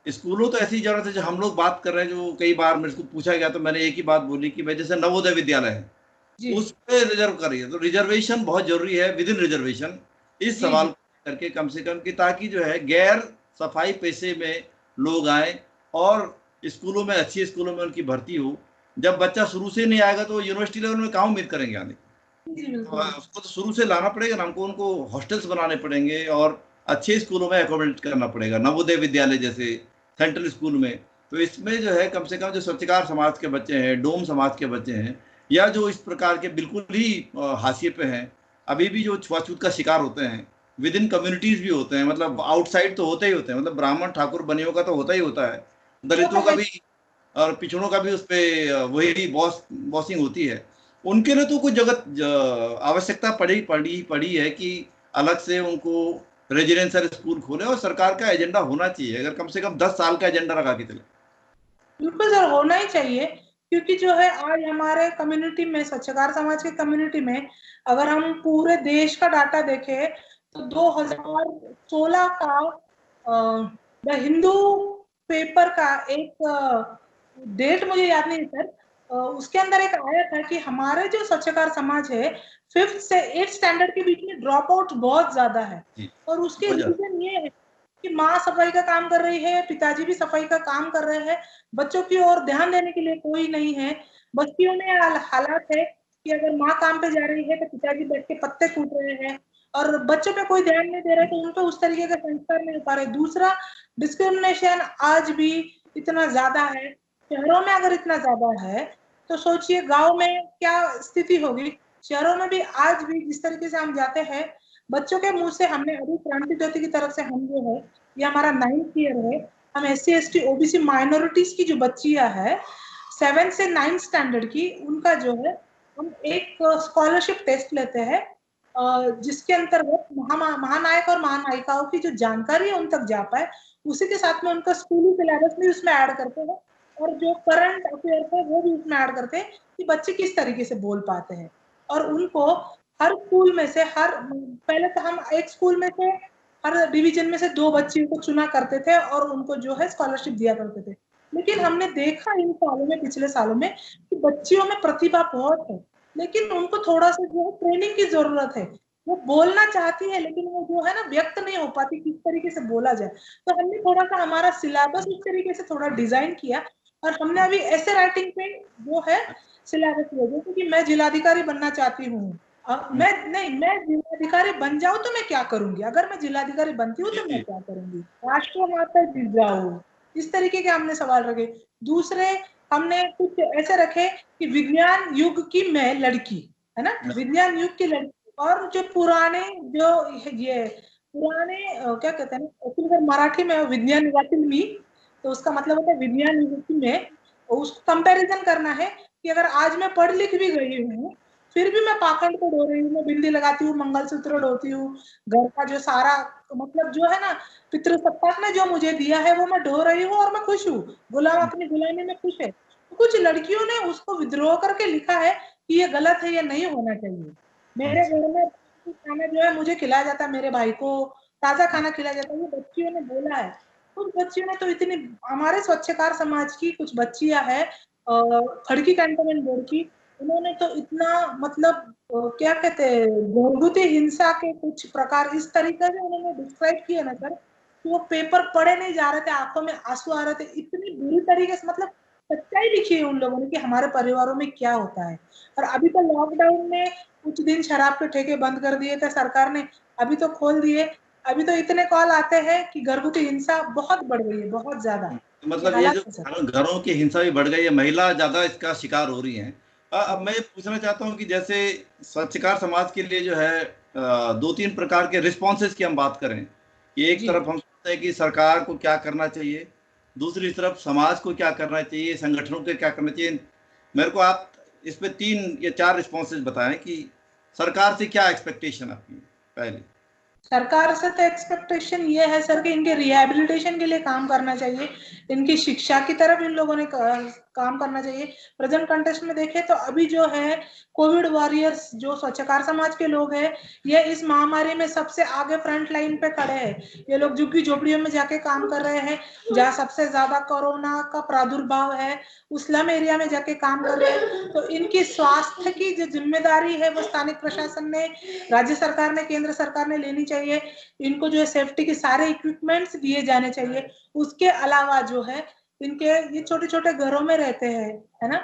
जी स्कूलों तो ऐसी जरूरत है, जो हम लोग बात कर रहे हैं, जो कई बार मेरे को पूछा गया तो मैंने एक ही बात बोली कि भाई जैसे नवोदय विद्यालय है, जी उस पे रिजर्व करिए, तो रिजर्वेशन बहुत जरूरी है, विद इन रिजर्वेशन इस जी सवाल जी को करके कम से कम कि ताकि जो है गैर सफाई पेशे में लोग आए और स्कूलों में, अच्छी स्कूलों में उनकी भर्ती हो, जब बच्चा शुरू से नहीं आएगा तो यूनिवर्सिटी लेवल में कहाँ उम्मीद करेंगे आने की? तो उसको तो शुरू से लाना पड़ेगा ना, हमको उनको हॉस्टल्स बनाने पड़ेंगे और अच्छे स्कूलों में एकोमोडेट करना पड़ेगा, नवोदय विद्यालय जैसे सेंट्रल स्कूल में। तो इसमें जो है कम से कम जो स्वच्छकार समाज के बच्चे हैं, डोम समाज के बच्चे हैं, या जो इस प्रकार के बिल्कुल ही हाशिए पे हैं, अभी भी जो छुआछूत का शिकार होते हैं, विद इन कम्युनिटीज भी होते हैं, मतलब आउटसाइड तो होते ही होते हैं, मतलब ब्राह्मण ठाकुर बनियों का तो होता ही होता है, वो तो दलितों का है। भी और पिछड़ों का भी उस पर वही बॉसिंग होती है। उनके लिए तो कुछ आवश्यकता पड़ी है कि अलग से उनको रेजिडेंशियल स्कूल खोले, और सरकार का एजेंडा होना चाहिए, अगर कम से कम 10 साल का एजेंडा लगा के चले। बिल्कुल सर, होना ही चाहिए। क्योंकि जो है आज हमारे कम्युनिटी में, स्वच्छकार समाज की कम्युनिटी में, अगर हम पूरे देश का डाटा देखें तो 2016 का द हिंदू पेपर का एक डेट मुझे याद नहीं सर, उसके अंदर एक आया था कि हमारे जो स्वच्छकार समाज है 5th से 8th स्टैंडर्ड के बीच में ड्रॉप आउट बहुत ज्यादा है। जी, और उसके बहुत ज्यादा। रीजन ये है कि माँ सफाई का काम कर रही है, पिताजी भी सफाई का काम कर रहे हैं, बच्चों की ओर ध्यान देने के लिए कोई नहीं है। बस्तियों में हालात है कि अगर माँ काम पे जा रही है तो पिताजी बैठ के पत्ते कूट रहे हैं, और बच्चों पे कोई ध्यान नहीं दे रहा है, तो उन पे उस तरीके का संस्कार नहीं हो पा रहे। दूसरा, डिस्क्रिमिनेशन आज भी इतना ज्यादा है। शहरों में अगर इतना ज्यादा है तो सोचिए गांव में क्या स्थिति होगी। शहरों में भी आज भी जिस तरीके से हम जाते हैं, बच्चों के मुंह से हमने अभी क्रांति ज्योति की तरफ से हम जो है, ये हमारा 9th ईयर है, हम SC ST OBC माइनॉरिटीज की जो बच्चियां है 7th से 9th स्टैंडर्ड की, उनका जो है हम एक स्कॉलरशिप टेस्ट लेते हैं, जिसके अंतर्गत महानायक और महानायिकाओं की जो जानकारी है उन तक जा पाए। उसी के साथ में उनका स्कूली सिलेबस भी उसमें ऐड करते हैं, और जो करंट अफेयर है वो भी उसमें ऐड करते हैं कि बच्चे किस तरीके से बोल पाते हैं। और उनको हर स्कूल में से, हर पहले तो हम एक स्कूल में से हर डिवीजन में से 2 बच्चियों को चुना करते थे और उनको जो है स्कॉलरशिप दिया करते थे। लेकिन हमने देखा इन सालों में, पिछले सालों में, कि बच्चियों में प्रतिभा बहुत है, लेकिन उनको थोड़ा सा जो है ट्रेनिंग की जरूरत है। वो बोलना चाहती है लेकिन वो जो है ना व्यक्त नहीं हो पाती किस तरीके से बोला जाए। तो हमने थोड़ा सा हमारा सिलेबस उस तरीके से थोड़ा डिजाइन किया, और हमने अभी ऐसे राइटिंग पे जो है सिलेबस किया, जैसे कि मैं जिलाधिकारी बनना चाहती हूँ। मैं जिलाधिकारी बन जाऊं तो मैं क्या करूंगी, अगर मैं जिलाधिकारी बनती हूँ जी तो मैं जी। क्या करूंगी, राष्ट्रमाता जी जाऊं, इस तरीके के हमने सवाल रखे। दूसरे, हमने कुछ ऐसे रखे कि विज्ञान युग की मैं लड़की, है ना, विज्ञान युग की लड़की। और जो पुराने, जो ये पुराने क्या कहते हैं ना, अगर मराठी में विज्ञान युगातील मी, तो उसका मतलब होता है विज्ञान युग की मैं। उसको कंपैरिजन करना है कि अगर आज मैं पढ़ लिख भी गई हूँ, फिर भी मैं पाखंड को ढो रही हूँ, मैं बिंदी लगाती हूँ, मंगलसूत्र ढोती हूँ, घर का जो सारा मतलब जो है ना, पितृसत्ताक ने जो मुझे दिया है वो मैं ढो रही हूँ और मैं खुश हूँ, गुलाम अपनी गुलामी में खुश है। तो कुछ लड़कियों ने उसको विद्रोह करके लिखा है कि ये गलत है, ये नहीं होना चाहिए। मेरे घर में खाना जो है मुझे खिलाया जाता है, मेरे भाई को ताजा खाना खिलाया जाता है, ये बच्चियों ने बोला है। कुछ बच्चियों ने तो इतनी, हमारे स्वच्छकार समाज की कुछ बच्चियां हैं खड़की कैंटोनमेंट बोर्ड की, उन्होंने तो इतना मतलब क्या कहते हैं, घरगुती हिंसा के कुछ प्रकार इस तरीके से उन्होंने डिस्क्राइब किए ना सर, कि वो पेपर पढ़े नहीं जा रहे थे, आंखों में आंसू आ रहे थे, इतनी बुरी तरीके से, मतलब सच्चाई लिखी है उन लोगों ने कि हमारे परिवारों में क्या होता है। और अभी तो लॉकडाउन में कुछ दिन शराब के ठेके बंद कर दिए थे सरकार ने, अभी तो खोल दिए। अभी तो इतने कॉल आते हैं कि घरगुती हिंसा बहुत बढ़ गई है, बहुत ज्यादा। तो ये मतलब ये हालात जो है सर। घरों की हिंसा भी बढ़ गई है, महिला ज्यादा इसका शिकार हो रही हैं। अब मैं ये पूछना चाहता हूँ कि जैसे स्वच्छकार समाज के लिए जो है 2-3 प्रकार के रिस्पॉन्सेज की हम बात करें कि एक जी। तरफ हम सोचते हैं कि सरकार को क्या करना चाहिए, दूसरी तरफ समाज को क्या करना चाहिए, संगठनों को क्या करना चाहिए। मेरे को आप इस पे 3 या 4 रिस्पॉन्सेज बताएं कि सरकार से क्या एक्सपेक्टेशन आपकी है, पहले। सरकार से तो एक्सपेक्टेशन ये है सर कि इनके रिहेबिलिटेशन के लिए काम करना चाहिए, इनकी शिक्षा की तरफ इन लोगों ने काम करना चाहिए। प्रेजेंट कंटेक्स्ट में देखें तो अभी जो है कोविड वॉरियर्स जो स्वच्छकार समाज के लोग हैं, ये इस महामारी में सबसे आगे फ्रंट लाइन पे खड़े हैं। ये लोग झुग्गी झोपड़ियों में जाके काम कर रहे हैं, जहाँ सबसे ज्यादा कोरोना का प्रादुर्भाव है उस स्लम एरिया में जाके काम कर रहे हैं। तो इनकी स्वास्थ्य की जो जिम्मेदारी है वो स्थानिक प्रशासन ने, राज्य सरकार ने, केंद्र सरकार ने लेनी चाहिए। इनको जो है सेफ्टी के सारे इक्विपमेंट्स दिए जाने चाहिए। उसके अलावा जो है इनके, ये छोटे छोटे घरों में रहते हैं, है ना,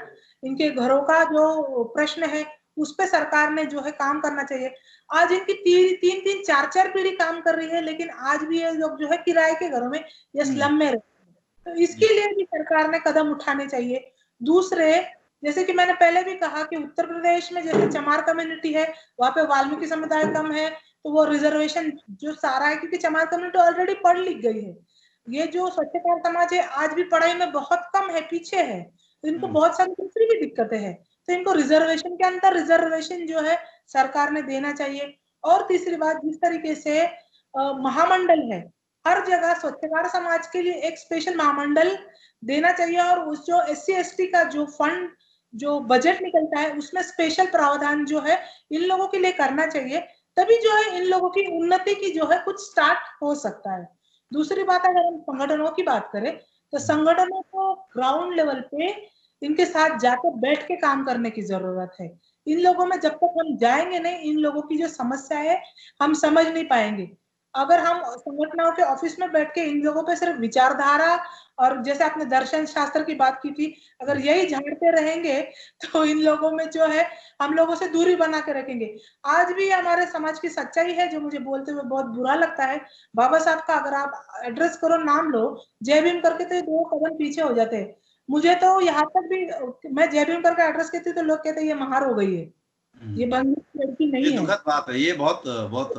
इनके घरों का जो प्रश्न है उस पे सरकार ने जो है काम करना चाहिए। आज इनकी तीन तीन चार चार पीढ़ी काम कर रही है, लेकिन आज भी ये लोग जो है किराए के घरों में या स्लम में रहते हैं। तो इसके लिए भी सरकार ने कदम उठाने चाहिए। दूसरे, जैसे कि मैंने पहले भी कहा कि उत्तर प्रदेश में जैसे चमार कम्युनिटी है, वहां पे वाल्मीकि समुदाय कम है, तो वो रिजर्वेशन जो सारा है, क्योंकि चमार कम्युनिटी ऑलरेडी पढ़ लिख गई है। ये जो स्वच्छता समाज है आज भी पढ़ाई में बहुत कम है, पीछे है, तो इनको बहुत सारी दूसरी भी दिक्कतें हैं। तो इनको रिजर्वेशन के अंदर रिजर्वेशन जो है सरकार ने देना चाहिए। और तीसरी बात, जिस तरीके से महामंडल है, हर जगह स्वच्छता समाज के लिए एक स्पेशल महामंडल देना चाहिए, और उस जो SC ST का जो फंड जो बजट निकलता है उसमें स्पेशल प्रावधान जो है इन लोगों के लिए करना चाहिए। तभी जो है इन लोगों की उन्नति की जो है कुछ स्टार्ट हो सकता है। दूसरी बात, अगर हम संगठनों की बात करें तो संगठनों को ग्राउंड लेवल पे इनके साथ जाकर बैठ के काम करने की जरूरत है। इन लोगों में जब तक हम जाएंगे नहीं, इन लोगों की जो समस्या है हम समझ नहीं पाएंगे। अगर हम संगठनों के ऑफिस में बैठ के इन लोगों पे सिर्फ विचारधारा, और जैसे आपने दर्शन शास्त्र की बात की थी, अगर यही झाड़ते रहेंगे तो इन लोगों में जो है हम लोगों से दूरी बना के रखेंगे। आज भी हमारे समाज की सच्चाई है जो मुझे बोलते हुए बहुत बुरा लगता है। बाबा साहब का अगर आप एड्रेस करो, नाम लो, जय भीम करके, तो 2 कदम पीछे हो जाते हैं। मुझे तो यहाँ तक भी, मैं जय भीम करके एड्रेस कहती तो लोग कहते ये महार हो गई है, ये बंदी लड़की ये नहीं है। दुखद बात है, ये बहुत बहुत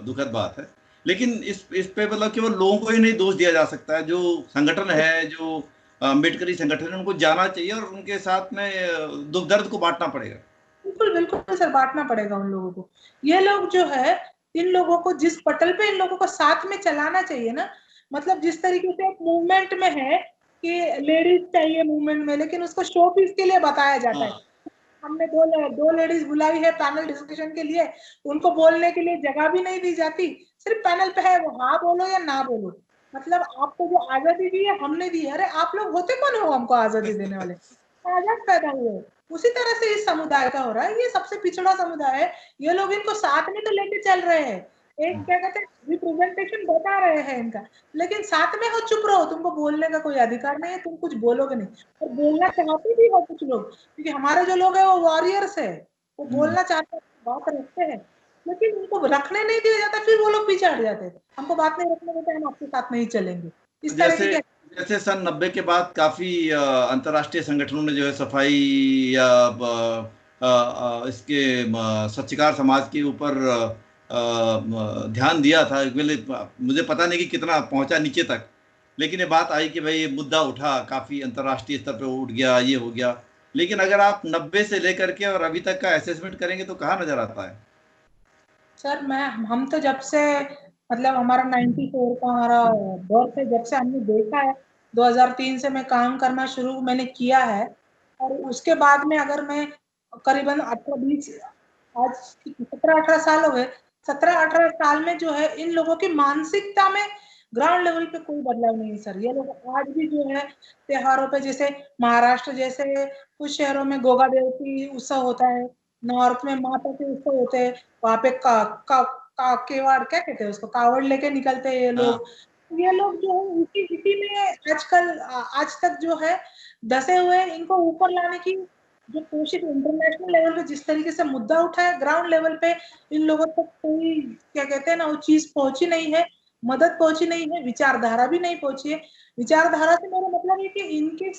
दुखद बात है। लेकिन इस पे मतलब केवल लोगों को ही नहीं दोष दिया जा सकता है। जो संगठन है, जो अम्बेडकरी संगठन है, उनको जाना चाहिए और उनके साथ में दुख दर्द को बांटना पड़ेगा। बिल्कुल बिल्कुल सर, बांटना पड़ेगा उन लोगों को। ये लोग जो है, इन लोगों को जिस पटल पे इन लोगों को साथ में चलाना चाहिए ना, मतलब जिस तरीके से एक मूवमेंट में है कि लेडीज चाहिए मूवमेंट में, लेकिन उसको शो पीस के लिए बताया जाता है। हाँ। हमने दो लेडीज बुलाई है पैनल डिस्कशन के लिए, उनको बोलने के लिए जगह भी नहीं दी जाती, सिर्फ पैनल पे है वो हाँ बोलो या ना बोलो। मतलब आपको जो आजादी दी है हमने दी है, अरे आप लोग होते कौन हो हमको आजादी देने वाले? आजाद पैदा हुए। उसी तरह से इस समुदाय का हो रहा है, ये सबसे पिछड़ा समुदाय है। ये लोग इनको साथ में तो लेके चल रहे हैं, एक क्या कहते हैं रिप्रेजेंटेशन बता रहे हैं इनका, लेकिन साथ में हो चुप रहो, तुमको बोलने का कोई अधिकार नहीं है, तुम कुछ बोलोगे नहीं। और बोलना चाहते भी हो कुछ लोग, क्योंकि हमारे जो लोग हैं वो वॉरियर्स है, वो बोलना चाहते हैं, बात रखते हैं, लेकिन उनको रखने नहीं दिया जाता, फिर वो लोग पीछे हट जाते हैं। हमको बात नहीं रखने देते, हम आपके साथ नहीं चलेंगे, इस तरह जैसे की। जैसे सन 90 के बाद काफी अंतर्राष्ट्रीय संगठनों ने जो है सफाई या इसके स्वच्छकार समाज के ऊपर ध्यान दिया था। मुझे पता नहीं कि कितना पहुंचा नीचे तक, लेकिन ये बात आई कि भाई ये मुद्दा उठा, काफी अंतर्राष्ट्रीय स्तर पे उठ गया, ये हो गया। लेकिन अगर आप 90 से लेकर के और अभी तक का असेसमेंट करेंगे तो कहाँ नजर आता है? सर मैं हम तो जब से, मतलब हमारा 94 का हमारा दौर से, जब से हमने देखा है, 2003 से मैं काम करना शुरू मैंने किया है। और उसके बाद में अगर मैं करीबन 18-20, आज 17-18 साल हो गए, 17-18 साल में जो है इन लोगों की मानसिकता में ग्राउंड लेवल पे कोई बदलाव नहीं है सर। ये लोग आज भी जो है त्योहारों पे, जैसे महाराष्ट्र जैसे कुछ शहरों में गोगा देवती उत्सव होता है, नॉर्थ में माता के उत्सव होते हैं, वहां पे केवाड़ क्या कहते हैं उसको, कावड़ लेके निकलते हैं ये हाँ। लोग। ये लोग जो है इसी इसी में आजकल आज तक जो है धसे हुए हैं। इनको ऊपर लाने की जो कोशिश इंटरनेशनल लेवल पे जिस तरीके से मुद्दा उठा है, ग्राउंड लेवल पे इन लोगों तक कोई क्या कहते हैं ना वो चीज पहुंची नहीं है, मदद पहुंची नहीं है, विचारधारा भी नहीं पहुंची है। विचारधारा से मेरा मतलब है कि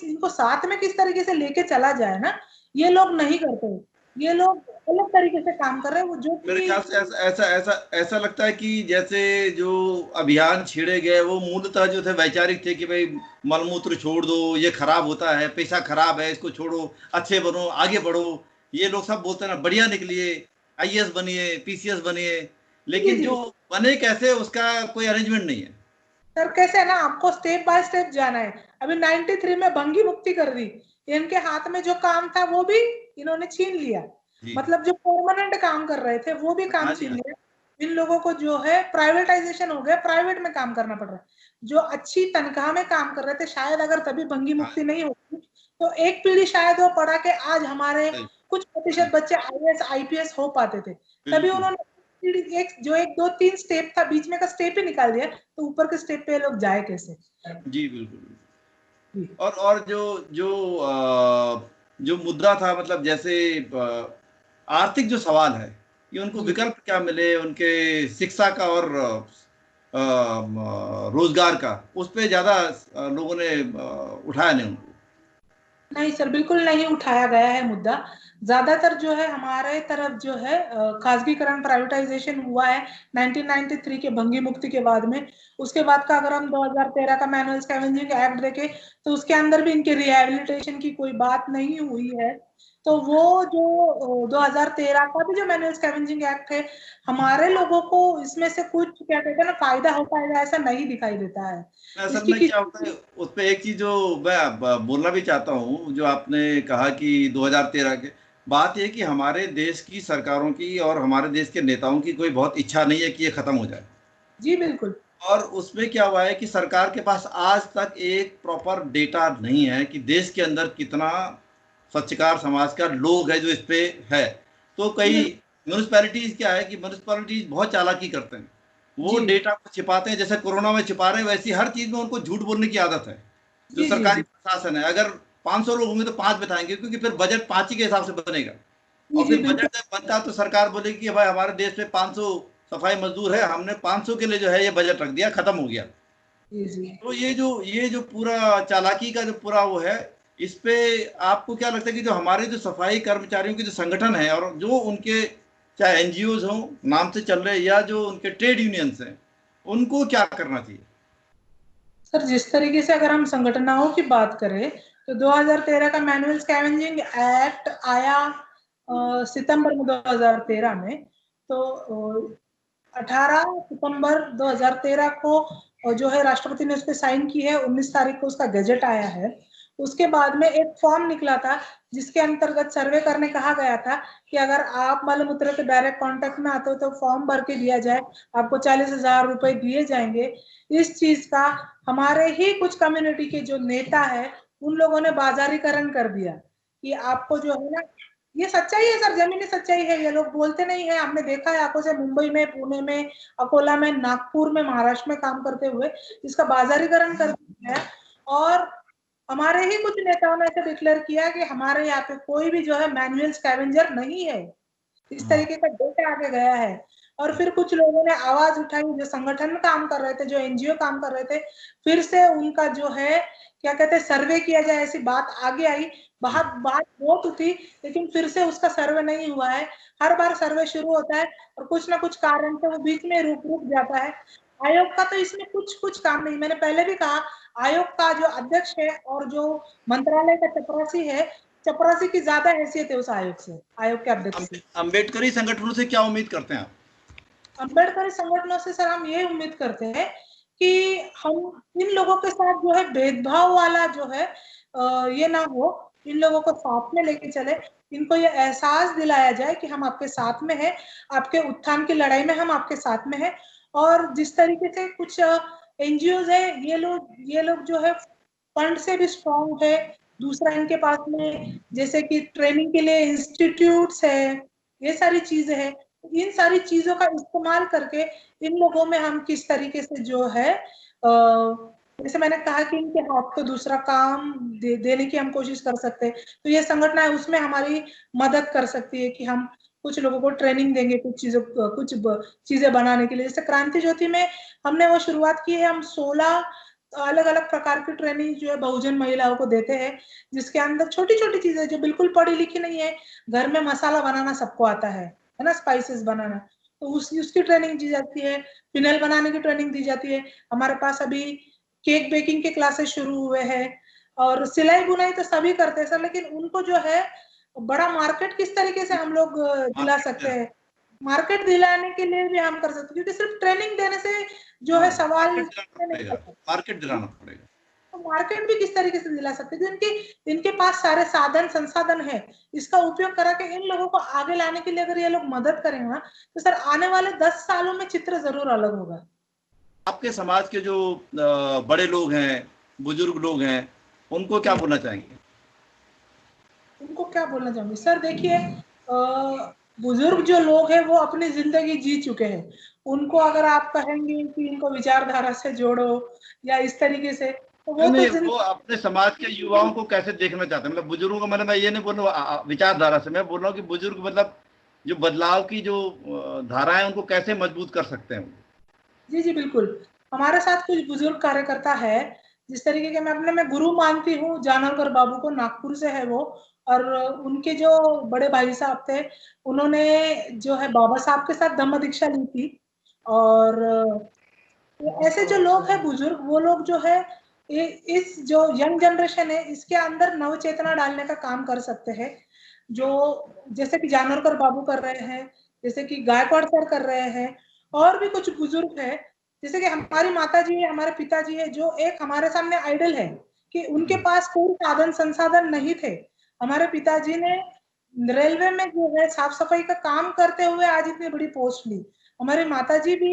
इनको साथ में किस तरीके से लेके चला जाए ना, ये लोग नहीं करते। ये लोग अलग तरीके से काम कर रहे हैं, वो जो मेरे कि ख्याल से ऐसा ऐसा ऐसा ऐसा लगता है कि जैसे जो अभियान छेड़े गए वो मूलतः जो थे वैचारिक थे कि भाई मलमूत्र छोड़ दो, ये खराब होता है, पैसा खराब है, इसको छोड़ो, अच्छे बनो, आगे बढ़ो। ये लोग सब बोलते हैं ना, बढ़िया निकलिए, आईएएस बनिए, पीसीएस बनिए। जी लेकिन जी जो बने कैसे उसका कोई अरेंजमेंट नहीं है। सर, कैसे है ना, आपको स्टेप बाय स्टेप जाना है। अभी 93 में भंगी मुक्ति कर दी, इनके हाथ में जो काम था वो भी इन्होंने छीन लिया। जी। मतलब जो परमानेंट काम कर रहे थे वो भी काम हाँ जी, छीन हाँ। लिया। इन लोगों को जो है प्राइवेटाइजेशन हो गया, प्राइवेट में काम करना पड़ रहा है। जो अच्छी तनख्वाह में काम कर रहे थे, शायद अगर तभी भंगी हाँ, मुक्ति नहीं होती तो एक पीढ़ी शायद वो पढ़ा के आज हमारे सही। कुछ प्रतिशत बच्चे IAS IPS हो पाते थे। तभी बिल्कुल। उन्होंने एक जो 1 2 3 स्टेप था, बीच में का स्टेप ही निकाल दिया, तो ऊपर के स्टेप पे लोग जाए कैसे? जी बिल्कुल। जी और जो जो जो मुद्दा था, मतलब जैसे आर्थिक जो सवाल है कि उनको जी विकल्प क्या मिले, उनके शिक्षा का और रोजगार का, उस पे ज्यादा लोगों ने उठाया नहीं उनको। नहीं सर, बिल्कुल नहीं उठाया गया है मुद्दा। ज्यादातर जो है हमारे तरफ जो है खासगीकरण, प्राइवेटाइजेशन हुआ है 1993 के भंगी मुक्ति के बाद में। उसके बाद का अगर हम 2013 का मैनुअल स्कैवेंजिंग एक्ट देखें तो उसके अंदर भी इनके रिहेबिलिटेशन की कोई बात नहीं हुई है। तो वो जो 2013 का भी जो मैनुअल स्कैवेंजिंग एक्ट है, हमारे लोगों को इसमें से कुछ क्या कहते हैं ना फायदा हो पाएगा ऐसा नहीं दिखाई देता है। असल इसकी में क्या होता है, उस पे एक चीज जो मैं बोलना भी चाहता हूँ, जो आपने कहा कि 2013 के, बात यह कि हमारे देश की सरकारों की और हमारे देश के नेताओं की कोई बहुत इच्छा नहीं है कि ये खत्म हो जाए। जी बिल्कुल। और उसमें क्या हुआ है कि सरकार के पास आज तक एक प्रॉपर डेटा नहीं है कि देश के अंदर कितना स्वच्छकार समाज का लोग है जो इस पे है। तो कई जी म्यूनिसपैलिटीज क्या है कि म्यूनिसपैलिटीज बहुत चालाकी करते हैं, वो जी डेटा को छिपाते हैं, जैसे कोरोना में छिपा रहे हैं, वैसी हर चीज में उनको झूठ बोलने की आदत है। जो जी जी सरकारी जी प्रशासन है, अगर 500 लोग होंगे तो 5 बताएंगे, क्योंकि फिर बजट 5 ही के हिसाब से बनेगा। जी और जी फिर बिल्कुल। बजट जब बनता है तो सरकार बोलेगी कि भाई हमारे देश में 500 सफाई मजदूर है, हमने 500 के लिए जो है ये बजट रख दिया, खत्म हो गया। जी जी तो ये जो पूरा चालाकी का जो पूरा वो है, इस पे आपको क्या लगता है कि जो हमारे जो सफाई कर्मचारियों के जो संगठन है, और जो उनके चाहे एनजीओज हों नाम से चल रहे, या जो उनके ट्रेड यूनियंस हैं, उनको क्या करना चाहिए? सर, जिस तरीके से अगर हम संगठनों की बात करें तो 2013 का मैनुअल स्कैवेंजिंग एक्ट आया सितंबर में 2013 में। तो 18 सितंबर 2013 को जो है राष्ट्रपति ने उस पर साइन की है, 19 तारीख को उसका गजट आया है। उसके बाद में एक फॉर्म निकला था जिसके अंतर्गत सर्वे करने कहा गया था कि अगर आप मल मूत्र के डायरेक्ट कांटेक्ट में आते हो तो फॉर्म भर के दिया जाए, आपको 40,000 रुपए दिए जाएंगे। इस चीज का हमारे ही कुछ कम्युनिटी के जो नेता है उन लोगों ने बाजारीकरण कर दिया कि आपको जो है ना, ये सच्चाई है सर, जमीनी सच्चाई है, ये लोग बोलते नहीं है। हमने देखा है आंखों से मुंबई में, पुणे में, अकोला में, नागपुर में, महाराष्ट्र में काम करते हुए इसका बाजारीकरण कर दिया है। और हमारे ही कुछ नेताओं ने ऐसे डिक्लेयर किया कि हमारे यहाँ पे कोई भी जो है मैनुअल स्कैवेंजर नहीं है। इस हाँ। तरीके का डेटा आगे गया है। और फिर कुछ लोगों ने आवाज उठाई, जो संगठन में काम कर रहे थे, जो एनजीओ काम कर रहे थे, फिर से उनका जो है क्या कहते हैं सर्वे किया जाए, ऐसी बात आगे आई। बात बात बहुत उठी, लेकिन फिर से उसका सर्वे नहीं हुआ है। हर बार सर्वे शुरू होता है और कुछ ना कुछ कारण से वो बीच में रुक रुक जाता है। आयोग का तो इसमें कुछ कुछ काम नहीं। मैंने पहले भी कहा, आयोग का जो अध्यक्ष है और जो मंत्रालय का चपरासी है, चपरासी की ज्यादा हैसियत है उस आयोग से, आयोग के अध्यक्ष की। अम्बेडकरी संगठनों से क्या उम्मीद करते हैं आप? अम्बेडकर संगठनों से सर हम ये उम्मीद करते हैं कि हम इन लोगों के साथ जो है भेदभाव वाला जो है ये ना हो, इन लोगों को साथ में लेके चले, इनको ये एहसास दिलाया जाए कि हम आपके साथ में हैं, आपके उत्थान की लड़ाई में हम आपके साथ में हैं। और जिस तरीके से कुछ एनजीओ है, ये लोग जो है फंड से भी स्ट्रांग है। दूसरा इनके पास में जैसे कि ट्रेनिंग के लिए इंस्टीट्यूट्स है, ये सारी चीजें हैं। इन सारी चीजों का इस्तेमाल करके इन लोगों में हम किस तरीके से जो है जैसे मैंने कहा कि इनके हाथ को दूसरा काम देने की हम कोशिश कर सकते हैं। तो ये संगठन है, उसमें हमारी मदद कर सकती है कि हम कुछ लोगों को ट्रेनिंग देंगे कुछ चीजों, चीजें बनाने के लिए। जैसे क्रांति ज्योति में हमने वो शुरुआत की है, हम 16 अलग अलग प्रकार की ट्रेनिंग जो है बहुजन महिलाओं को देते हैं, जिसके अंदर छोटी छोटी चीजें जो बिल्कुल पढ़ी लिखी नहीं है, घर में मसाला बनाना सबको आता है ना, स्पाइसेस बनाना, तो उसकी ट्रेनिंग दी जाती है। फिनाइल बनाने की ट्रेनिंग दी जाती है। हमारे पास अभी केक बेकिंग के क्लासेस शुरू हुए हैं। और सिलाई बुनाई तो सभी करते हैं सर, लेकिन उनको जो है बड़ा मार्केट किस तरीके से हम लोग दिला सकते मार्केट, हैं, मार्केट दिलाने के लिए भी हम कर सकते हैं, क्योंकि सिर्फ ट्रेनिंग देने से जो है हाँ, सवाल मार्केट दिलाना नहीं पड़ेगा, करता। मार्केट दिलाना पड़ेगा। तो मार्केट भी किस तरीके से दिला सकते हैं, इनके इनके पास सारे साधन संसाधन है, इसका उपयोग करा के इन लोगों को आगे लाने के लिए अगर ये लोग मदद करेंगे ना, तो सर आने वाले 10 सालों में चित्र जरूर अलग होगा। आपके समाज के जो बड़े लोग हैं, बुजुर्ग लोग हैं, उनको क्या जी, बोलना चाहेंगे? उनको क्या बोलना चाहूंगी सर, देखिए बुजुर्ग जो लोग हैं वो अपनी जिंदगी जी चुके हैं। उनको अगर आप कहेंगे कि इनको विचारधारा से जोड़ो या इस तरीके से, तो वो नहीं, तो वो अपने समाज के युवाओं को कैसे देखना चाहते हैं, मतलब बुजुर्गों को, मतलब मैं ये नहीं बोल रहा हूँ विचारधारा से, मैं बोल रहा हूँ कि बुजुर्ग मतलब जो बदलाव की जो धारा है उनको कैसे मजबूत कर सकते हैं। जी जी बिल्कुल। हमारे साथ कुछ बुजुर्ग कार्यकर्ता है, जिस तरीके के मैं गुरु मानती हूँ जानवरकर बाबू को, नागपुर से है वो। और उनके जो बड़े भाई साहब थे, उन्होंने जो है बाबा साहब के साथ धम्म दीक्षा ली थी। और ऐसे जो लोग हैं बुजुर्ग, वो लोग जो है इस जो यंग जनरेशन है इसके अंदर नव चेतना डालने का काम कर सकते हैं। जो जैसे कि जानवरकर बाबू कर रहे हैं, जैसे कि गायकवाड़ सर कर रहे हैं, और भी कुछ बुजुर्ग है, जैसे कि हमारी माता जी है, हमारे पिताजी है, जो एक हमारे सामने आइडल है कि उनके पास कोई साधन संसाधन नहीं थे। हमारे पिताजी ने रेलवे में जो है साफ सफाई का काम करते हुए आज इतनी बड़ी पोस्ट ली। हमारी माता जी भी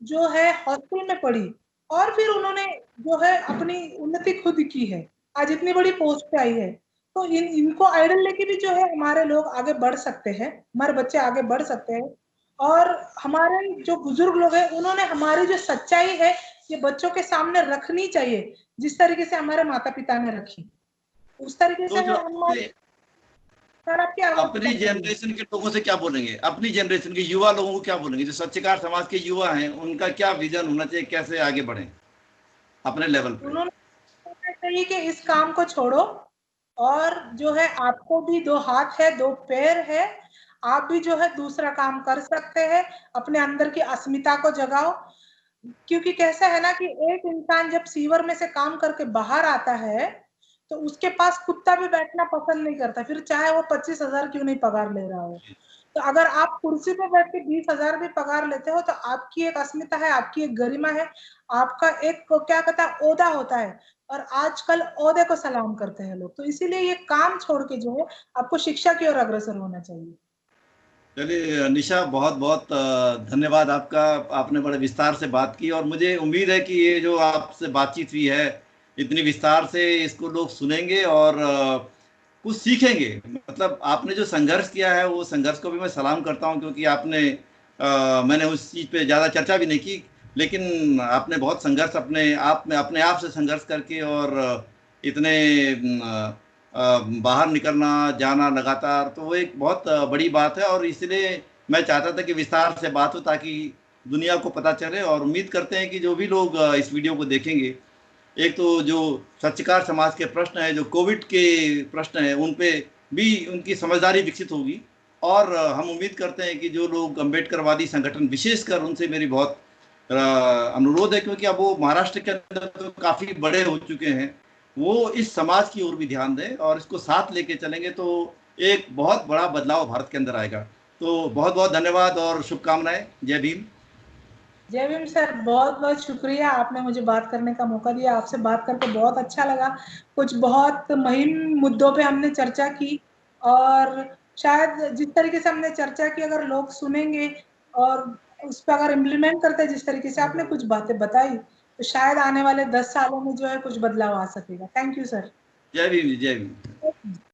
जो है हॉस्टल में पढ़ी, और फिर उन्होंने जो है अपनी उन्नति खुद की है, आज इतनी बड़ी पोस्ट पे आई है। तो इनको आइडल लेके भी जो है हमारे लोग आगे बढ़ सकते हैं, हमारे बच्चे आगे बढ़ सकते हैं। और हमारे जो बुजुर्ग लोग हैं उन्होंने हमारी जो सच्चाई है ये बच्चों के सामने रखनी चाहिए, जिस तरीके से हमारे माता पिता ने रखी, उस तरीके से तो जो हमारे। सर आपकी आवाज अपनी कट रही है। जनरेशन के लोगों से क्या बोलेंगे, अपनी जनरेशन के युवा लोगों को क्या बोलेंगे, जो सच्चकार समाज के युवा हैं उनका क्या विजन होना चाहिए, कैसे आगे बढ़े अपने लेवल पे। उन्होंने बोलना चाहिए कि इस काम को छोड़ो, और जो है आपको भी दो हाथ है, दो पैर है, आप भी जो है दूसरा काम कर सकते हैं। अपने अंदर की अस्मिता को जगाओ, क्योंकि कैसा है ना कि एक इंसान जब सीवर में से काम करके बाहर आता है तो उसके पास कुत्ता भी बैठना पसंद नहीं करता, फिर चाहे वो 25,000 क्यों नहीं पगार ले रहा हो। तो अगर आप कुर्सी पे बैठ के 20,000 भी पगार लेते हो तो आपकी एक अस्मिता है, आपकी एक गरिमा है, आपका एक क्या कहता है ओहदा होता है। और आजकल ओहदे को सलाम करते हैं लोग, तो इसीलिए ये काम छोड़ के जो है आपको शिक्षा की ओर अग्रसर होना चाहिए। चलिए निशा, बहुत बहुत धन्यवाद आपका। आपने बड़े विस्तार से बात की और मुझे उम्मीद है कि ये जो आपसे बातचीत हुई है इतनी विस्तार से, इसको लोग सुनेंगे और कुछ सीखेंगे। मतलब आपने जो संघर्ष किया है वो संघर्ष को भी मैं सलाम करता हूँ, क्योंकि आपने मैंने उस चीज़ पे ज़्यादा चर्चा भी नहीं की, लेकिन आपने बहुत संघर्ष अपने आप में, अपने आप से संघर्ष करके, और इतने बाहर निकलना जाना लगातार, तो वो एक बहुत बड़ी बात है। और इसलिए मैं चाहता था कि विस्तार से बात हो ताकि दुनिया को पता चले, और उम्मीद करते हैं कि जो भी लोग इस वीडियो को देखेंगे, एक तो जो सच्चकार समाज के प्रश्न है, जो कोविड के प्रश्न है, उन पे भी उनकी समझदारी विकसित होगी। और हम उम्मीद करते हैं कि जो लोग अम्बेडकरवादी संगठन, विशेषकर उनसे मेरी बहुत अनुरोध है, क्योंकि अब वो महाराष्ट्र के अंदर तो काफ़ी बड़े हो चुके हैं, वो इस समाज की ओर भी ध्यान दें और इसको साथ लेके चलेंगे तो एक बहुत बड़ा बदलाव भारत के अंदर आएगा। तो बहुत बहुत धन्यवाद और शुभकामनाएं। जय भीम। जय भीम सर, बहुत बहुत शुक्रिया, आपने मुझे बात करने का मौका दिया, आपसे बात करके बहुत अच्छा लगा। कुछ बहुत मुहिम मुद्दों पे हमने चर्चा की, और शायद जिस तरीके से हमने चर्चा की अगर लोग सुनेंगे और उस पर अगर इम्प्लीमेंट करते हैं जिस तरीके से आपने कुछ बातें बताई, तो शायद आने वाले 10 सालों में जो है कुछ बदलाव आ सकेगा। Thank you sir. जय भीम, जय भीम।